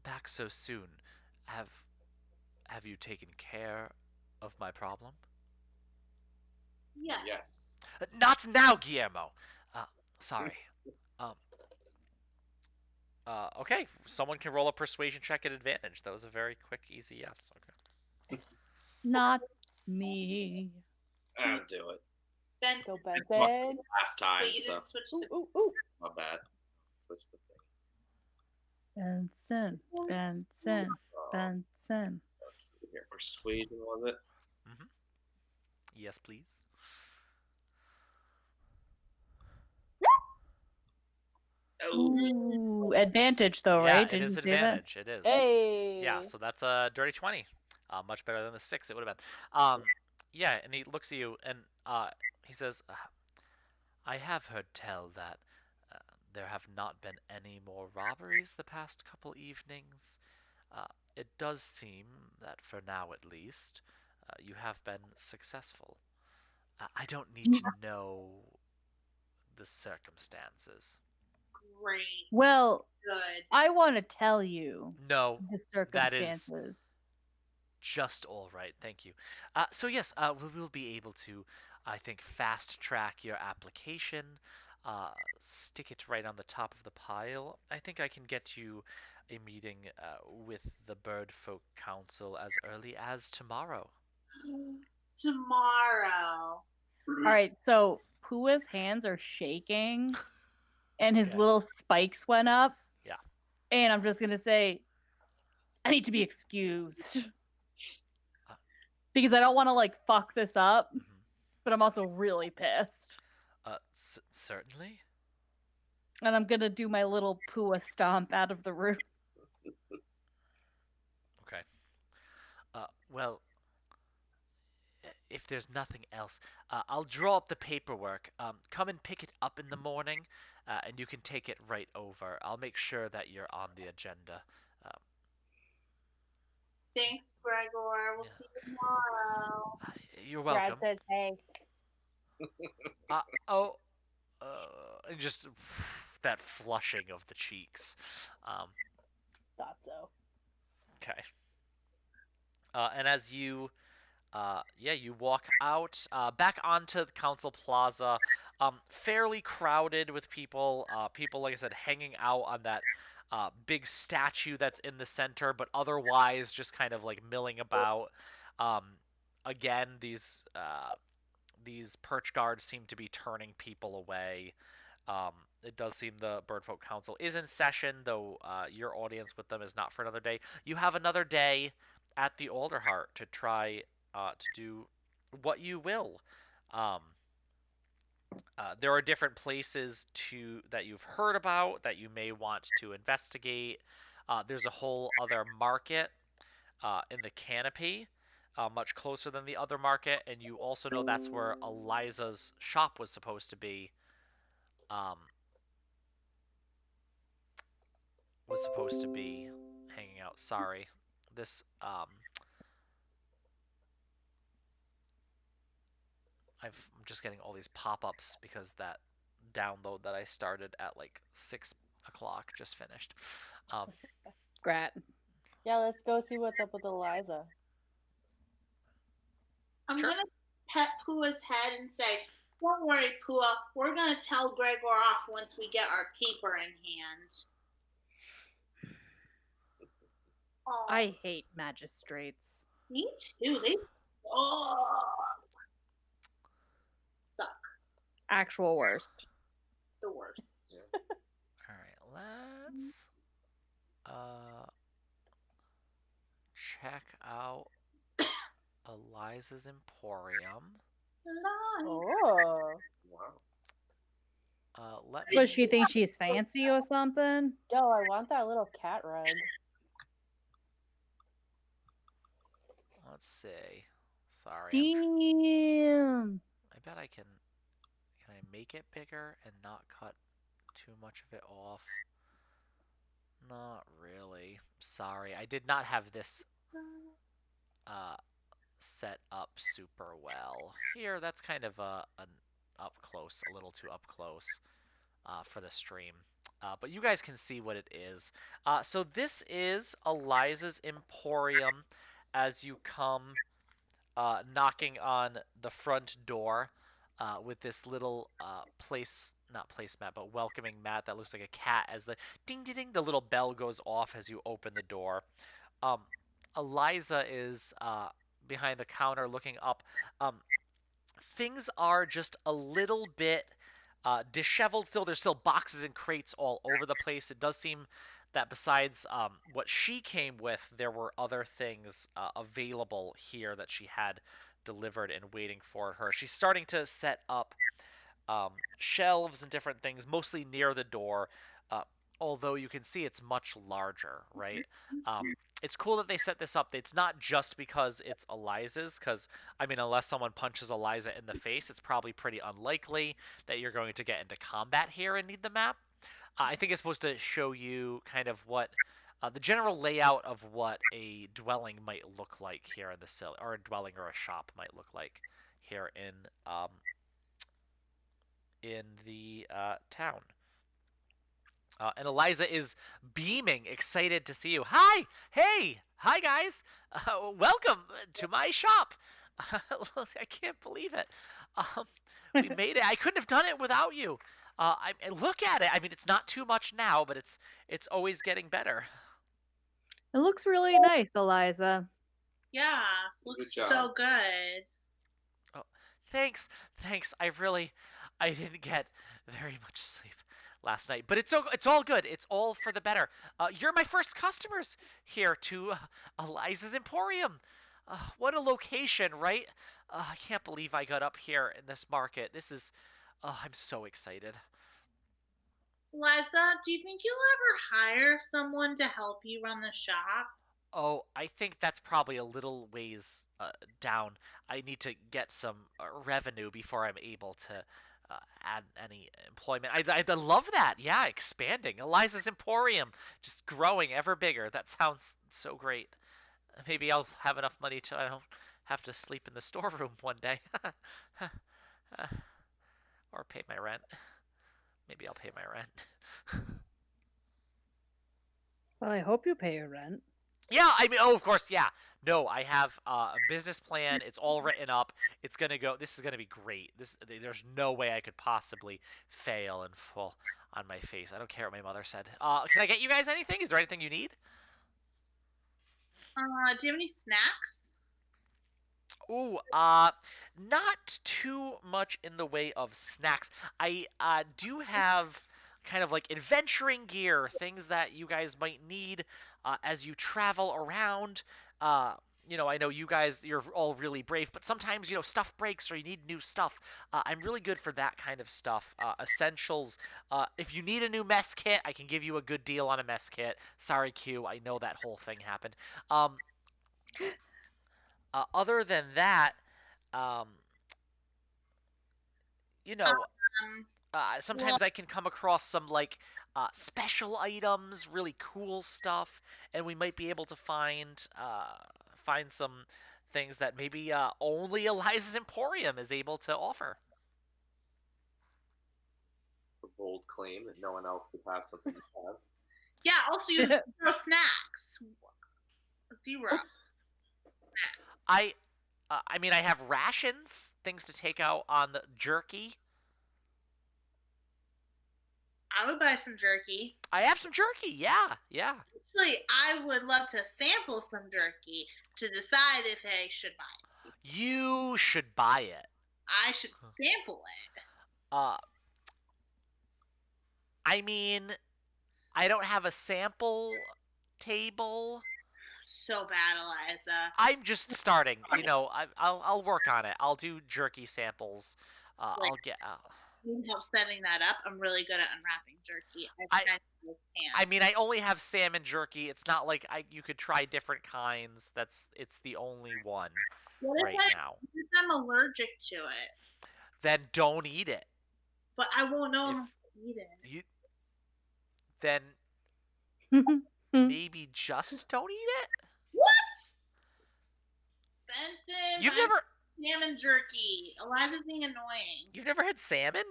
Back so soon. Have you taken care of my problem? Yes. Yes. Not now, Guillermo. Sorry. Okay. Someone can roll a persuasion check at advantage. That was a very quick, easy yes. Okay. Not me. I'll do it. Benson. Go Benson. Last time, Wait, you so didn't switch Ooh, to. ooh, ooh. my bad. Switch the thing. Benson, Benson, Benson. Let's see here. Persuasion, was it? Yes, please. Ooh, advantage though, Yeah, right? it Didn't is you say that? advantage. It is. Hey. Yeah, so that's a dirty 20. Much better than the 6 it would have been. Yeah, and he looks at you and he says, I have heard tell that there have not been any more robberies the past couple evenings. It does seem that for now at least, you have been successful. I don't need to know the circumstances. Great. Well, Good. I want to tell you No, the that is circumstances. just all right, thank you. So yes, we will be able to, I think, fast track your application, stick it right on the top of the pile. I think I can get you a meeting with the Bird Folk Council as early as tomorrow. Tomorrow. All right, so Pua's hands are shaking and his Okay. little spikes went up. Yeah. And I'm just going to say, I need to be excused. Because I don't want to like fuck this up, but I'm also really pissed. Certainly. And I'm going to do my little Pua stomp out of the room. Okay. Well, if there's nothing else, I'll draw up the paperwork. Come and pick it up in the morning, and you can take it right over. I'll make sure that you're on the agenda. Thanks, Gregor. We'll see you tomorrow. You're Brad welcome. says, hey. And just that flushing of the cheeks. Thought so. Okay. And as you you walk out back onto the council plaza, fairly crowded with people. People, like I said, hanging out on that big statue that's in the center, but otherwise just kind of like milling about. Um, again, these perch guards seem to be turning people away. It does seem the Birdfolk Council is in session, though your audience with them is not for another day. You have another day at the Alderheart to try to do what you will. There are different places that you've heard about that you may want to investigate. There's a whole other market in the canopy, much closer than the other market, and you also know that's where Eliza's shop was supposed to be. Hanging out. Sorry, this I'm just getting all these pop-ups because that download that I started at like 6 o'clock just finished. Grat. Yeah, let's go see what's up with Eliza. I'm Sure. going to pet Pua's head and say, don't worry, Pua. We're going to tell Gregor off once we get our paper in hand. Oh, I hate magistrates. me too. They suck. Actual worst. The worst. All right, let's check out Eliza's Emporium. Oh. Wow. Does she think she's fancy or something? Yo, I want that little cat rug. Let's see. Sorry. Damn. I bet I can. Can I make it bigger and not cut too much of it off? Not really. Sorry, I did not have this set up super well. Here, that's kind of an up close, a little too up close for the stream. But you guys can see what it is. So this is Eliza's Emporium as you come knocking on the front door with this little not placemat, but welcoming mat that looks like a cat as the ding ding ding, the little bell goes off as you open the door. Eliza is behind the counter looking up. things are just a little bit disheveled still. There's still boxes and crates all over the place. It does seem that besides what she came with, there were other things available here that she had delivered and waiting for her. She's starting to set up shelves and different things, mostly near the door. Uh, Although you can see it's much larger, right? It's cool that they set this up. It's not just because it's Eliza's, because I mean, unless someone punches Eliza in the face, it's probably pretty unlikely that you're going to get into combat here and need the map. I think it's supposed to show you kind of what the general layout of what a dwelling might look like here in the city, or a dwelling or a shop might look like here in the town. And Eliza is beaming, excited to see you. Hi! Hey! Hi, guys! Welcome to my shop! I can't believe it. We made it. I couldn't have done it without you. Look at it. I mean, it's not too much now, but it's always getting better. It looks really nice, Eliza. Yeah, looks job. so good. Oh, thanks. I didn't get very much sleep last night, but it's all good. It's all for the better. You're my first customers here to Eliza's Emporium. What a location, right? I can't believe I got up here in this market. I'm so excited. Liza, do you think you'll ever hire someone to help you run the shop? Oh, I think that's probably a little ways down. I need to get some revenue before I'm able to add any employment. I love that. Yeah, expanding. Eliza's Emporium, just growing ever bigger. That sounds so great. Maybe I'll have enough money to I don't have to sleep in the storeroom one day. Or pay my rent. Maybe I'll pay my rent. Well, I hope you pay your rent. Yeah, I mean, oh, of course, yeah. No, I have a business plan. It's all written up. It's gonna go. This is gonna be great. There's no way I could possibly fail and fall on my face. I don't care what my mother said. Can I get you guys anything? Is there anything you need? Do you have any snacks? Ooh, not too much in the way of snacks. I do have kind of like adventuring gear, things that you guys might need as you travel around. Uh, I know you guys, you're all really brave, but sometimes, stuff breaks or you need new stuff. I'm really good for that kind of stuff. Essentials. If you need a new mess kit, I can give you a good deal on a mess kit. Sorry, Q, I know that whole thing happened. Other than that, um, you know, Um, sometimes I can come across some like special items, really cool stuff, and we might be able to find some things that maybe only Eliza's Emporium is able to offer. It's a bold claim that no one else could have something you have. yeah, also you have 0 snacks. 0. I mean, I have rations, things to take out on the jerky. I would buy some jerky. I have some jerky, yeah. Actually, I would love to sample some jerky to decide if I should buy it. You should buy it. I should sample it. I mean, I don't have a sample table. So bad, Eliza. I'm just starting. I'll work on it. I'll do jerky samples. I'll get. You can help setting that up. I'm really good at unwrapping jerky. I mean, I only have salmon jerky. It's not like you could try different kinds. It's the only one right now. If I'm allergic to it, then don't eat it. But I won't know unless I eat it. Then maybe just don't eat it. What? Benson, you've never salmon jerky. Eliza's being annoying. You've never had salmon?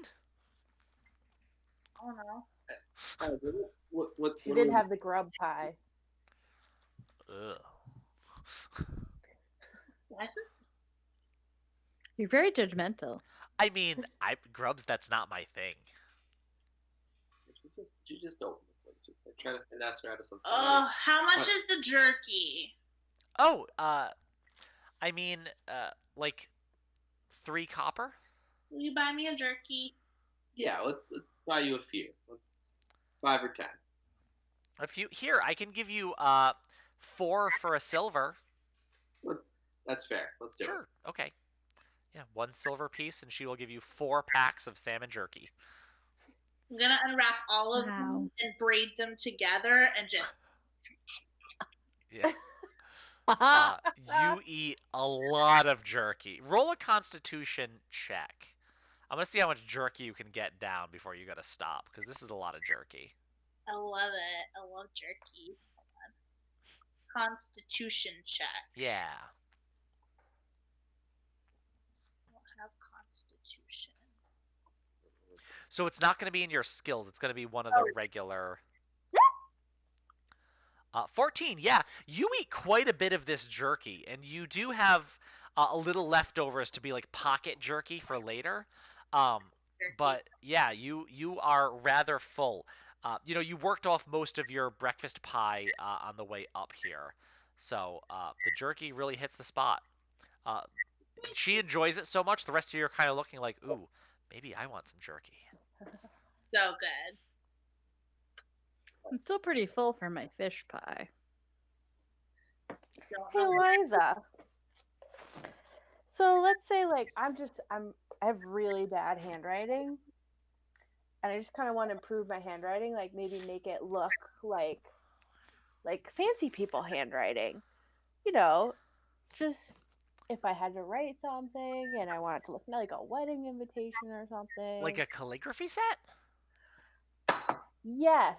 I don't know. What She did have the grub pie. Ugh. You're very judgmental. I mean, grubs. That's not my thing. You just open the place. Try to finesse her out of something. Oh, how much is the jerky? Oh, I mean, like 3 copper. Will you buy me a jerky? Yeah, let's buy you a few. Let's 5 or 10. A few here. I can give you 4 for a silver. That's fair. Let's do it. Sure. Okay. Yeah, 1 silver piece, and she will give you 4 packs of salmon jerky. I'm gonna unwrap all of them and braid them together and just. Yeah. You eat a lot of jerky. Roll a Constitution check. I'm gonna see how much jerky you can get down before you gotta stop, because this is a lot of jerky. I love it. I love jerky. Constitution check. Yeah. I don't have Constitution. So it's not gonna be in your skills. It's gonna be one of the regular. 14. Yeah, you eat quite a bit of this jerky, and you do have a little leftovers to be like pocket jerky for later. But yeah, you are rather full. You worked off most of your breakfast pie on the way up here, so the jerky really hits the spot. She enjoys it so much. The rest of you are kind of looking like, ooh, maybe I want some jerky. So good. I'm still pretty full for my fish pie. Hey, Eliza. So let's say like I have really bad handwriting, and I just kind of want to improve my handwriting, like maybe make it look like fancy people handwriting. Just if I had to write something and I want it to look like a wedding invitation or something. Like a calligraphy set? Yes.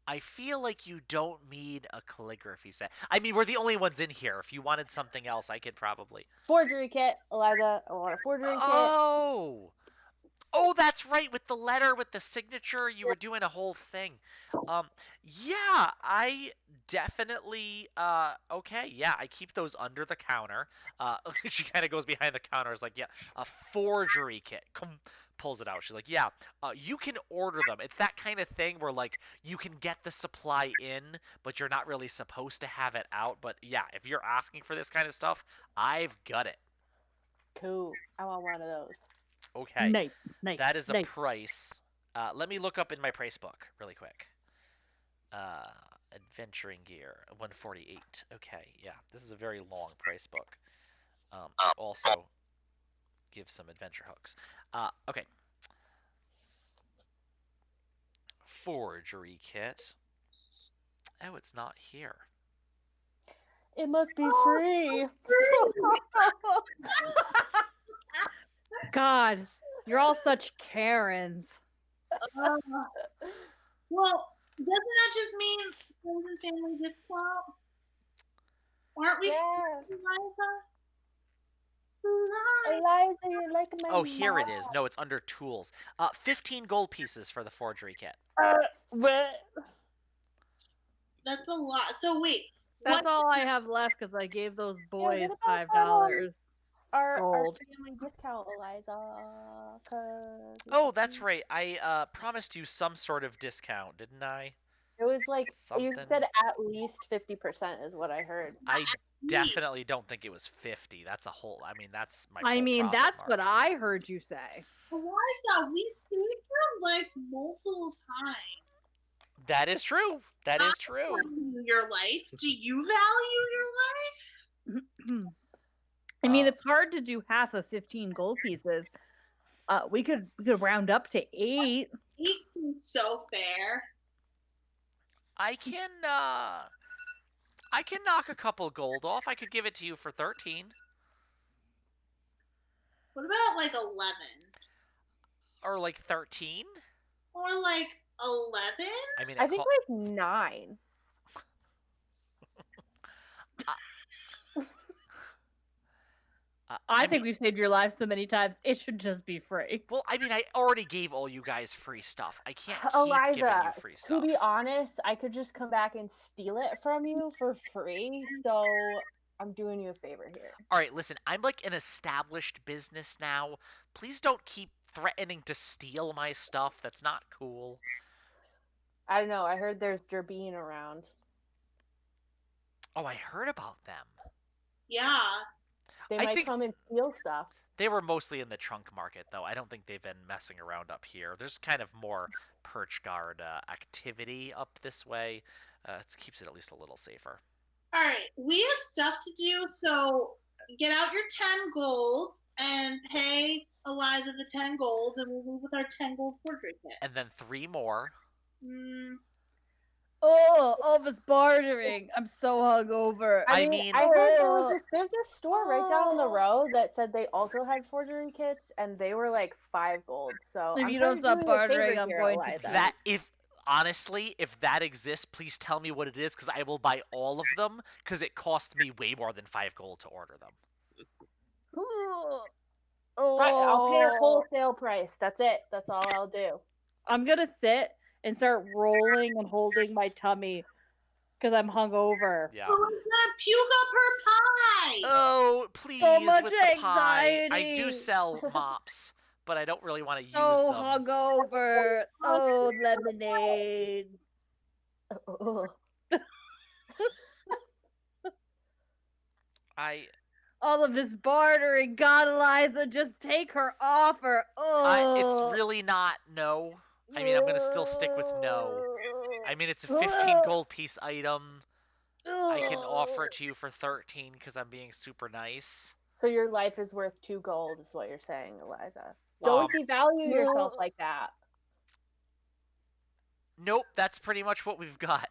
I feel like you don't need a calligraphy set. I mean, we're the only ones in here. If you wanted something else, I could probably. Forgery kit, Eliza. I want a forgery kit. Oh, that's right. With the letter, with the signature, you were doing a whole thing. Yeah, I definitely. Okay, yeah, I keep those under the counter. She kind of goes behind the counter. Is like, yeah, a forgery kit. Pulls it out. She's like, yeah, you can order them. It's that kind of thing where like you can get the supply in, but you're not really supposed to have it out. But yeah, if you're asking for this kind of stuff, I've got it. Cool. I want one of those. Okay. Nice. That is a price. Let me look up in my price book really quick. Adventuring gear, 148. Okay, yeah, this is a very long price book. It also gives some adventure hooks. Okay. Forgery kit. Oh, it's not here. It must be free. God, you're all such Karens. Well, doesn't that just mean friends and family discount? Aren't we? Yeah. Eliza? Eliza, you're like my Oh, here mom. it is. No, it's under tools. 15 gold pieces for the forgery kit. What? That's a lot. So wait, That's all I have left because I gave those boys what about $5. Our Gold. family discount, Eliza. Oh, that's right. I promised you some sort of discount, didn't I? It was like you Something. said at least 50% is what I heard. I definitely don't think it was 50. That's a whole. I mean, that's my. I whole mean, profit that's what margin. I heard you say. Eliza, we saved your life multiple times. That is true. That is true. Value your life. Do you value your life? I mean, it's hard to do half of 15 gold pieces. We could round up to 8. 8 seems so fair. I can knock a couple gold off. I could give it to you for 13. What about like 11? Or like 13? Or like 11? I mean, I think like 9. I think we've saved your life so many times, it should just be free. Well, I mean, I already gave all you guys free stuff. I can't keep Eliza, giving you free stuff. to be honest, I could just come back and steal it from you for free. So I'm doing you a favor here. All right, listen, I'm like an established business now. Please don't keep threatening to steal my stuff. That's not cool. I don't know. I heard there's Gerbine around. Oh, I heard about them. Yeah. They I might think come and steal stuff. they were mostly in the trunk market, though. I don't think they've been messing around up here. There's kind of more perch guard activity up this way. It keeps it at least a little safer. All right, we have stuff to do, so get out your 10 gold and pay Eliza the 10 gold, and we'll move with our 10 gold forgery kit. And then 3 more. Oh, all this bartering. I'm so hungover. I mean- I heard there's this store right down the road that said they also had forgery kits, and they were like 5 gold. So If I'm you kind don't of stop doing you a bartering, favor I'm here, going to Eliza. That honestly, if that exists, please tell me what it is, because I will buy all of them, because it cost me way more than 5 gold to order them. I'll pay a wholesale price. That's it. That's all I'll do. I'm gonna sit and start rolling and holding my tummy because I'm hungover. Yeah. Oh, I'm gonna puke up her pie. Oh, please, So much with the pie. I anxiety. do sell mops, but I don't really want to use So them. hungover. Oh, lemonade. All of this bartering. God, Eliza, just take her offer. Oh. It's really not no. I mean, I'm going to still stick with no. I mean, it's a 15 gold piece item. I can offer it to you for 13 because I'm being super nice. So your life is worth 2 gold, is what you're saying, Eliza. Don't devalue yourself like that. Nope, that's pretty much what we've got.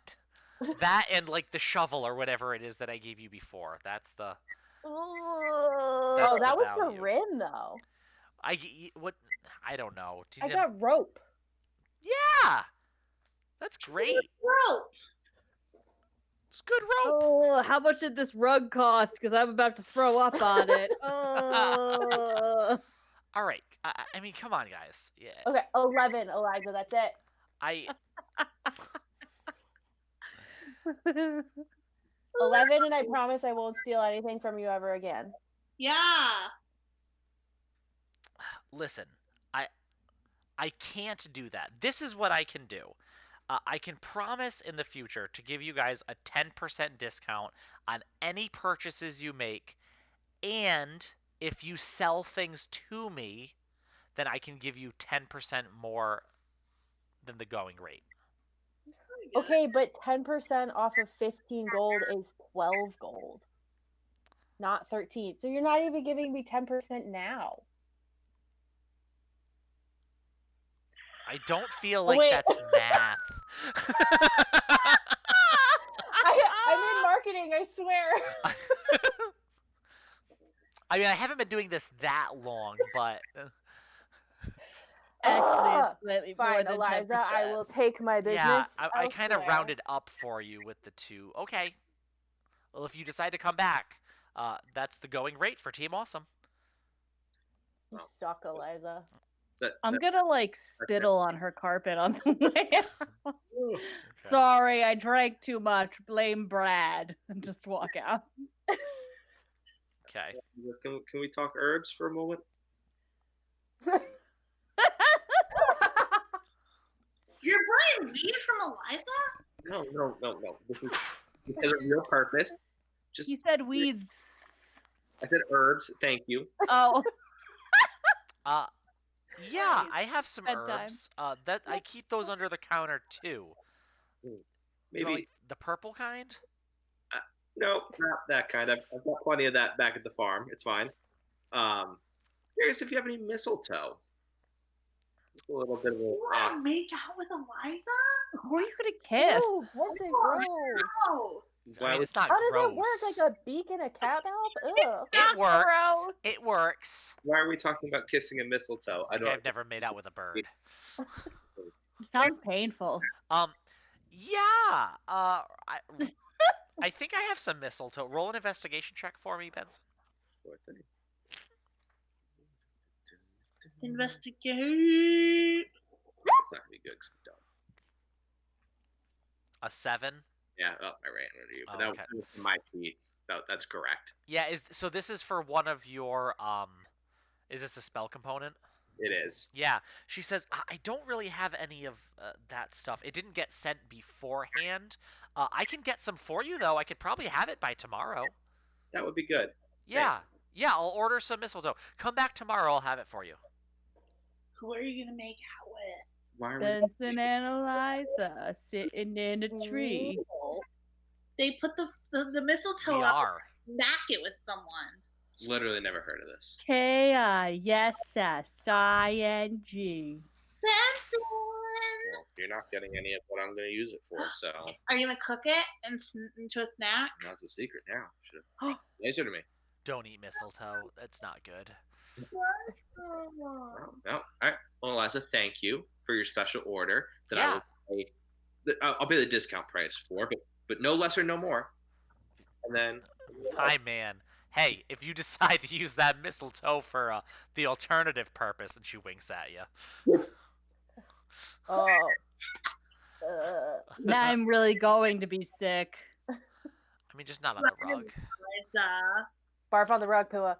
That and like the shovel or whatever it is that I gave you before. That's the. Oh, that was for Rin, though. I don't know. I got rope. Yeah, that's great. Rope. It's good rope. Oh, how much did this rug cost? Because I'm about to throw up on it. Oh. All right. I mean, come on, guys. Yeah. Okay, 11, Eliza. That's it. 11, and I promise I won't steal anything from you ever again. Yeah. Listen, I can't do that. This is what I can do. I can promise in the future to give you guys a 10% discount on any purchases you make, and if you sell things to me, then I can give you 10% more than the going rate. Okay, but 10% off of 15 gold is 12 gold, not 13. So you're not even giving me 10% now. I don't feel like that's math. I'm in marketing, I swear. I mean, I haven't been doing this that long, but... Actually, it's slightly fine, more than Eliza, 10%. I will take my business. Yeah, I kind of rounded up for you with the 2. Okay. Well, if you decide to come back, that's the going rate for Team Awesome. You suck, Eliza. I'm gonna spittle on her carpet on the way out. Okay. Sorry, I drank too much. Blame Brad. And just walk out. Okay. Can we talk herbs for a moment? You're buying weed from Eliza? No. This has a real purpose. You said weeds. I said herbs. Thank you. Oh. Yeah, I have some herbs. That I keep those under the counter too. Maybe like the purple kind. No, not that kind. I've got plenty of that back at the farm. It's fine. Curious if you have any mistletoe. Just a little bit of You want to make out with Eliza? Who are you gonna kiss? Ew, that's gross. I mean, it's not How gross. does it work? Like a beak in a cat mouth? Ugh. It works. Gross. It works. Why are we talking about kissing a mistletoe? I've never made out with a bird. Sounds painful. Yeah. I think I have some mistletoe. Roll an investigation check for me, Benson. Investigate. It's not gonna be good because I'm done. A 7. Yeah. Oh, I ran into you. But Oh, that was my feet. That's correct. Yeah. So this is for one of your. Is this a spell component? It is. Yeah, she says, I don't really have any of that stuff. It didn't get sent beforehand. I can get some for you, though. I could probably have it by tomorrow. That would be good. Yeah. Yeah, I'll order some mistletoe. Come back tomorrow, I'll have it for you. Who are you gonna make out with? Why are we? Benson and Eliza sitting in a tree. They put the mistletoe We up are. and smack it with someone. Literally never heard of this. K-I-S-S-I-N-G. Benson! Well, you're not getting any of what I'm going to use it for, so Are you gonna cook it into a snack? that's a secret now. Should have nicer to me. Don't eat mistletoe. It's not good. No. All right. Well, Eliza, thank you for your special order that Yeah. I'll pay the discount price for, but no less or no more. And then Hi, man. Hey, if you decide to use that mistletoe for the alternative purpose, and she winks at you. Oh. Now I'm really going to be sick. I mean, just not on the rug. It's Barf on the rug, Pua.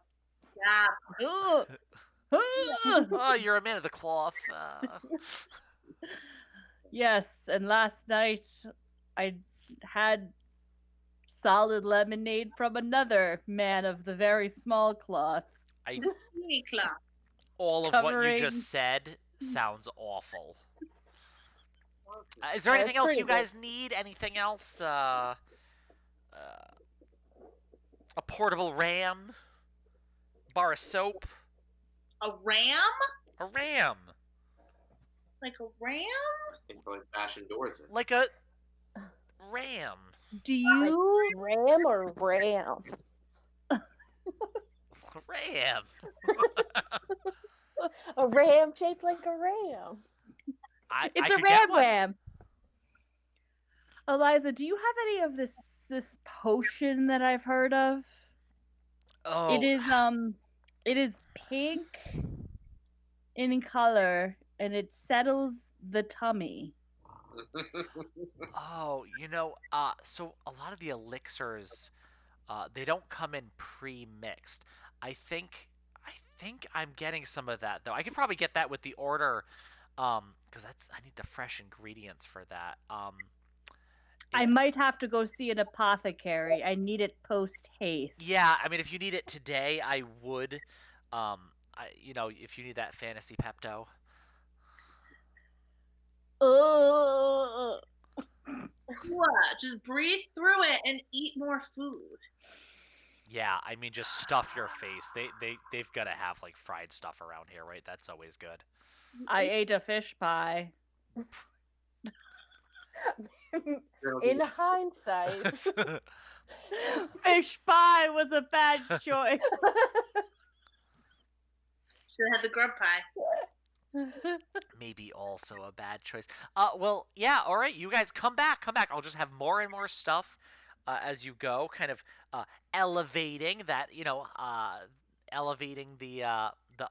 yeah. Ugh. Oh, you're a man of the cloth. Yes, and last night I had solid lemonade from another man of the very small cloth. Teeny club. All of what you Covering- just said sounds awful. Is there That's anything else pretty you guys need? Anything else? A portable ram? Bar of soap? A ram? A ram? Like a ram? I can probably fashion doors in. Like a ram? Do you? Ram or ram? Ram? A ram shaped like a ram. It's I a could get ram one. ram. Eliza, do you have any of this potion that I've heard of? Oh, It is pink in color and it settles the tummy. oh, so a lot of the elixirs, they don't come in pre-mixed. I think I'm getting some of that though. I could probably get that with the order, because I need the fresh ingredients for that. I might have to go see an apothecary. I need it post haste. Yeah, I mean, if you need it today, I would. If you need that fantasy Pepto. Ugh. What? Just breathe through it and eat more food. Yeah, I mean, just stuff your face. They've got to have like fried stuff around here, right? That's always good. I ate a fish pie. In hindsight. Fish pie was a bad choice. Should have had the grub pie. Maybe also a bad choice. Well, yeah, all right, you guys come back. I'll just have more and more stuff as you go, kind of elevating that, elevating the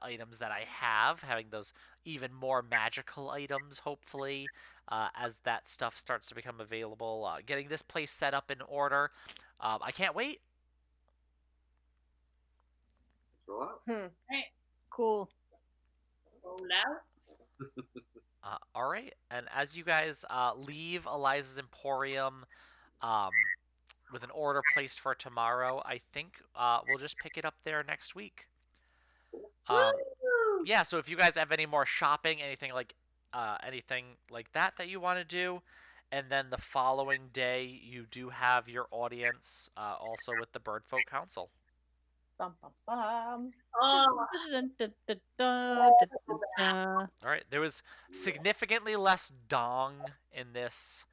items that I have, having those even more magical items, hopefully, as that stuff starts to become available. Getting this place set up in order. I can't wait. Let's roll out. Cool. Roll out. All right, and as you guys leave Eliza's Emporium with an order placed for tomorrow, I think we'll just pick it up there next week. Woo! Yeah, so if you guys have any more shopping, anything like that you want to do, and then the following day you do have your audience also with the Birdfolk Council. Bum, bum, bum. Oh, All right, there was significantly less dong in this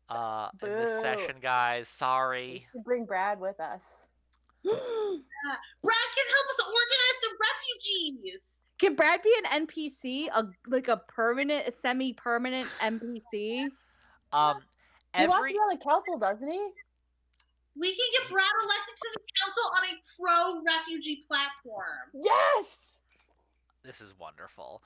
Boo. session, guys. We Sorry. should bring Brad with us. Brad can help us organize the refugees. Can Brad be an NPC? A permanent, a semi-permanent NPC? He wants to Every be on the council, doesn't he? We can get Brad elected to the council on a pro-refugee platform. Yes! This is wonderful.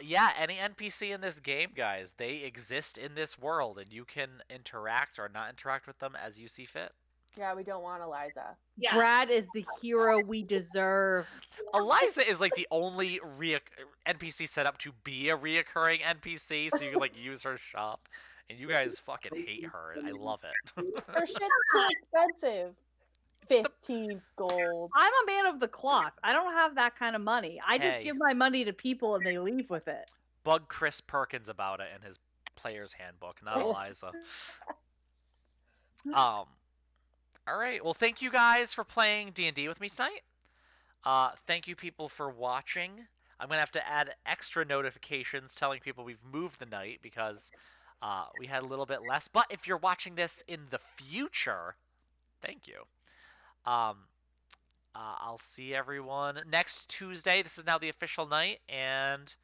Yeah, any NPC in this game, guys, they exist in this world, and you can interact or not interact with them as you see fit. Yeah, we don't want Eliza. Yes. Brad is the hero we deserve. Eliza is like the only NPC set up to be a reoccurring NPC, so you can like use her shop. And you guys fucking hate her. I love it. Her shit's too expensive. 15 gold. I'm a man of the cloth. I don't have that kind of money. I just Hey. give my money to people and they leave with it. Bug Chris Perkins about it in his player's handbook, not Eliza. All right. Well, thank you guys for playing D&D with me tonight. Thank you people for watching. I'm gonna have to add extra notifications telling people we've moved the night because we had a little bit less. But if you're watching this in the future, thank you. I'll see everyone next Tuesday. This is now the official night, and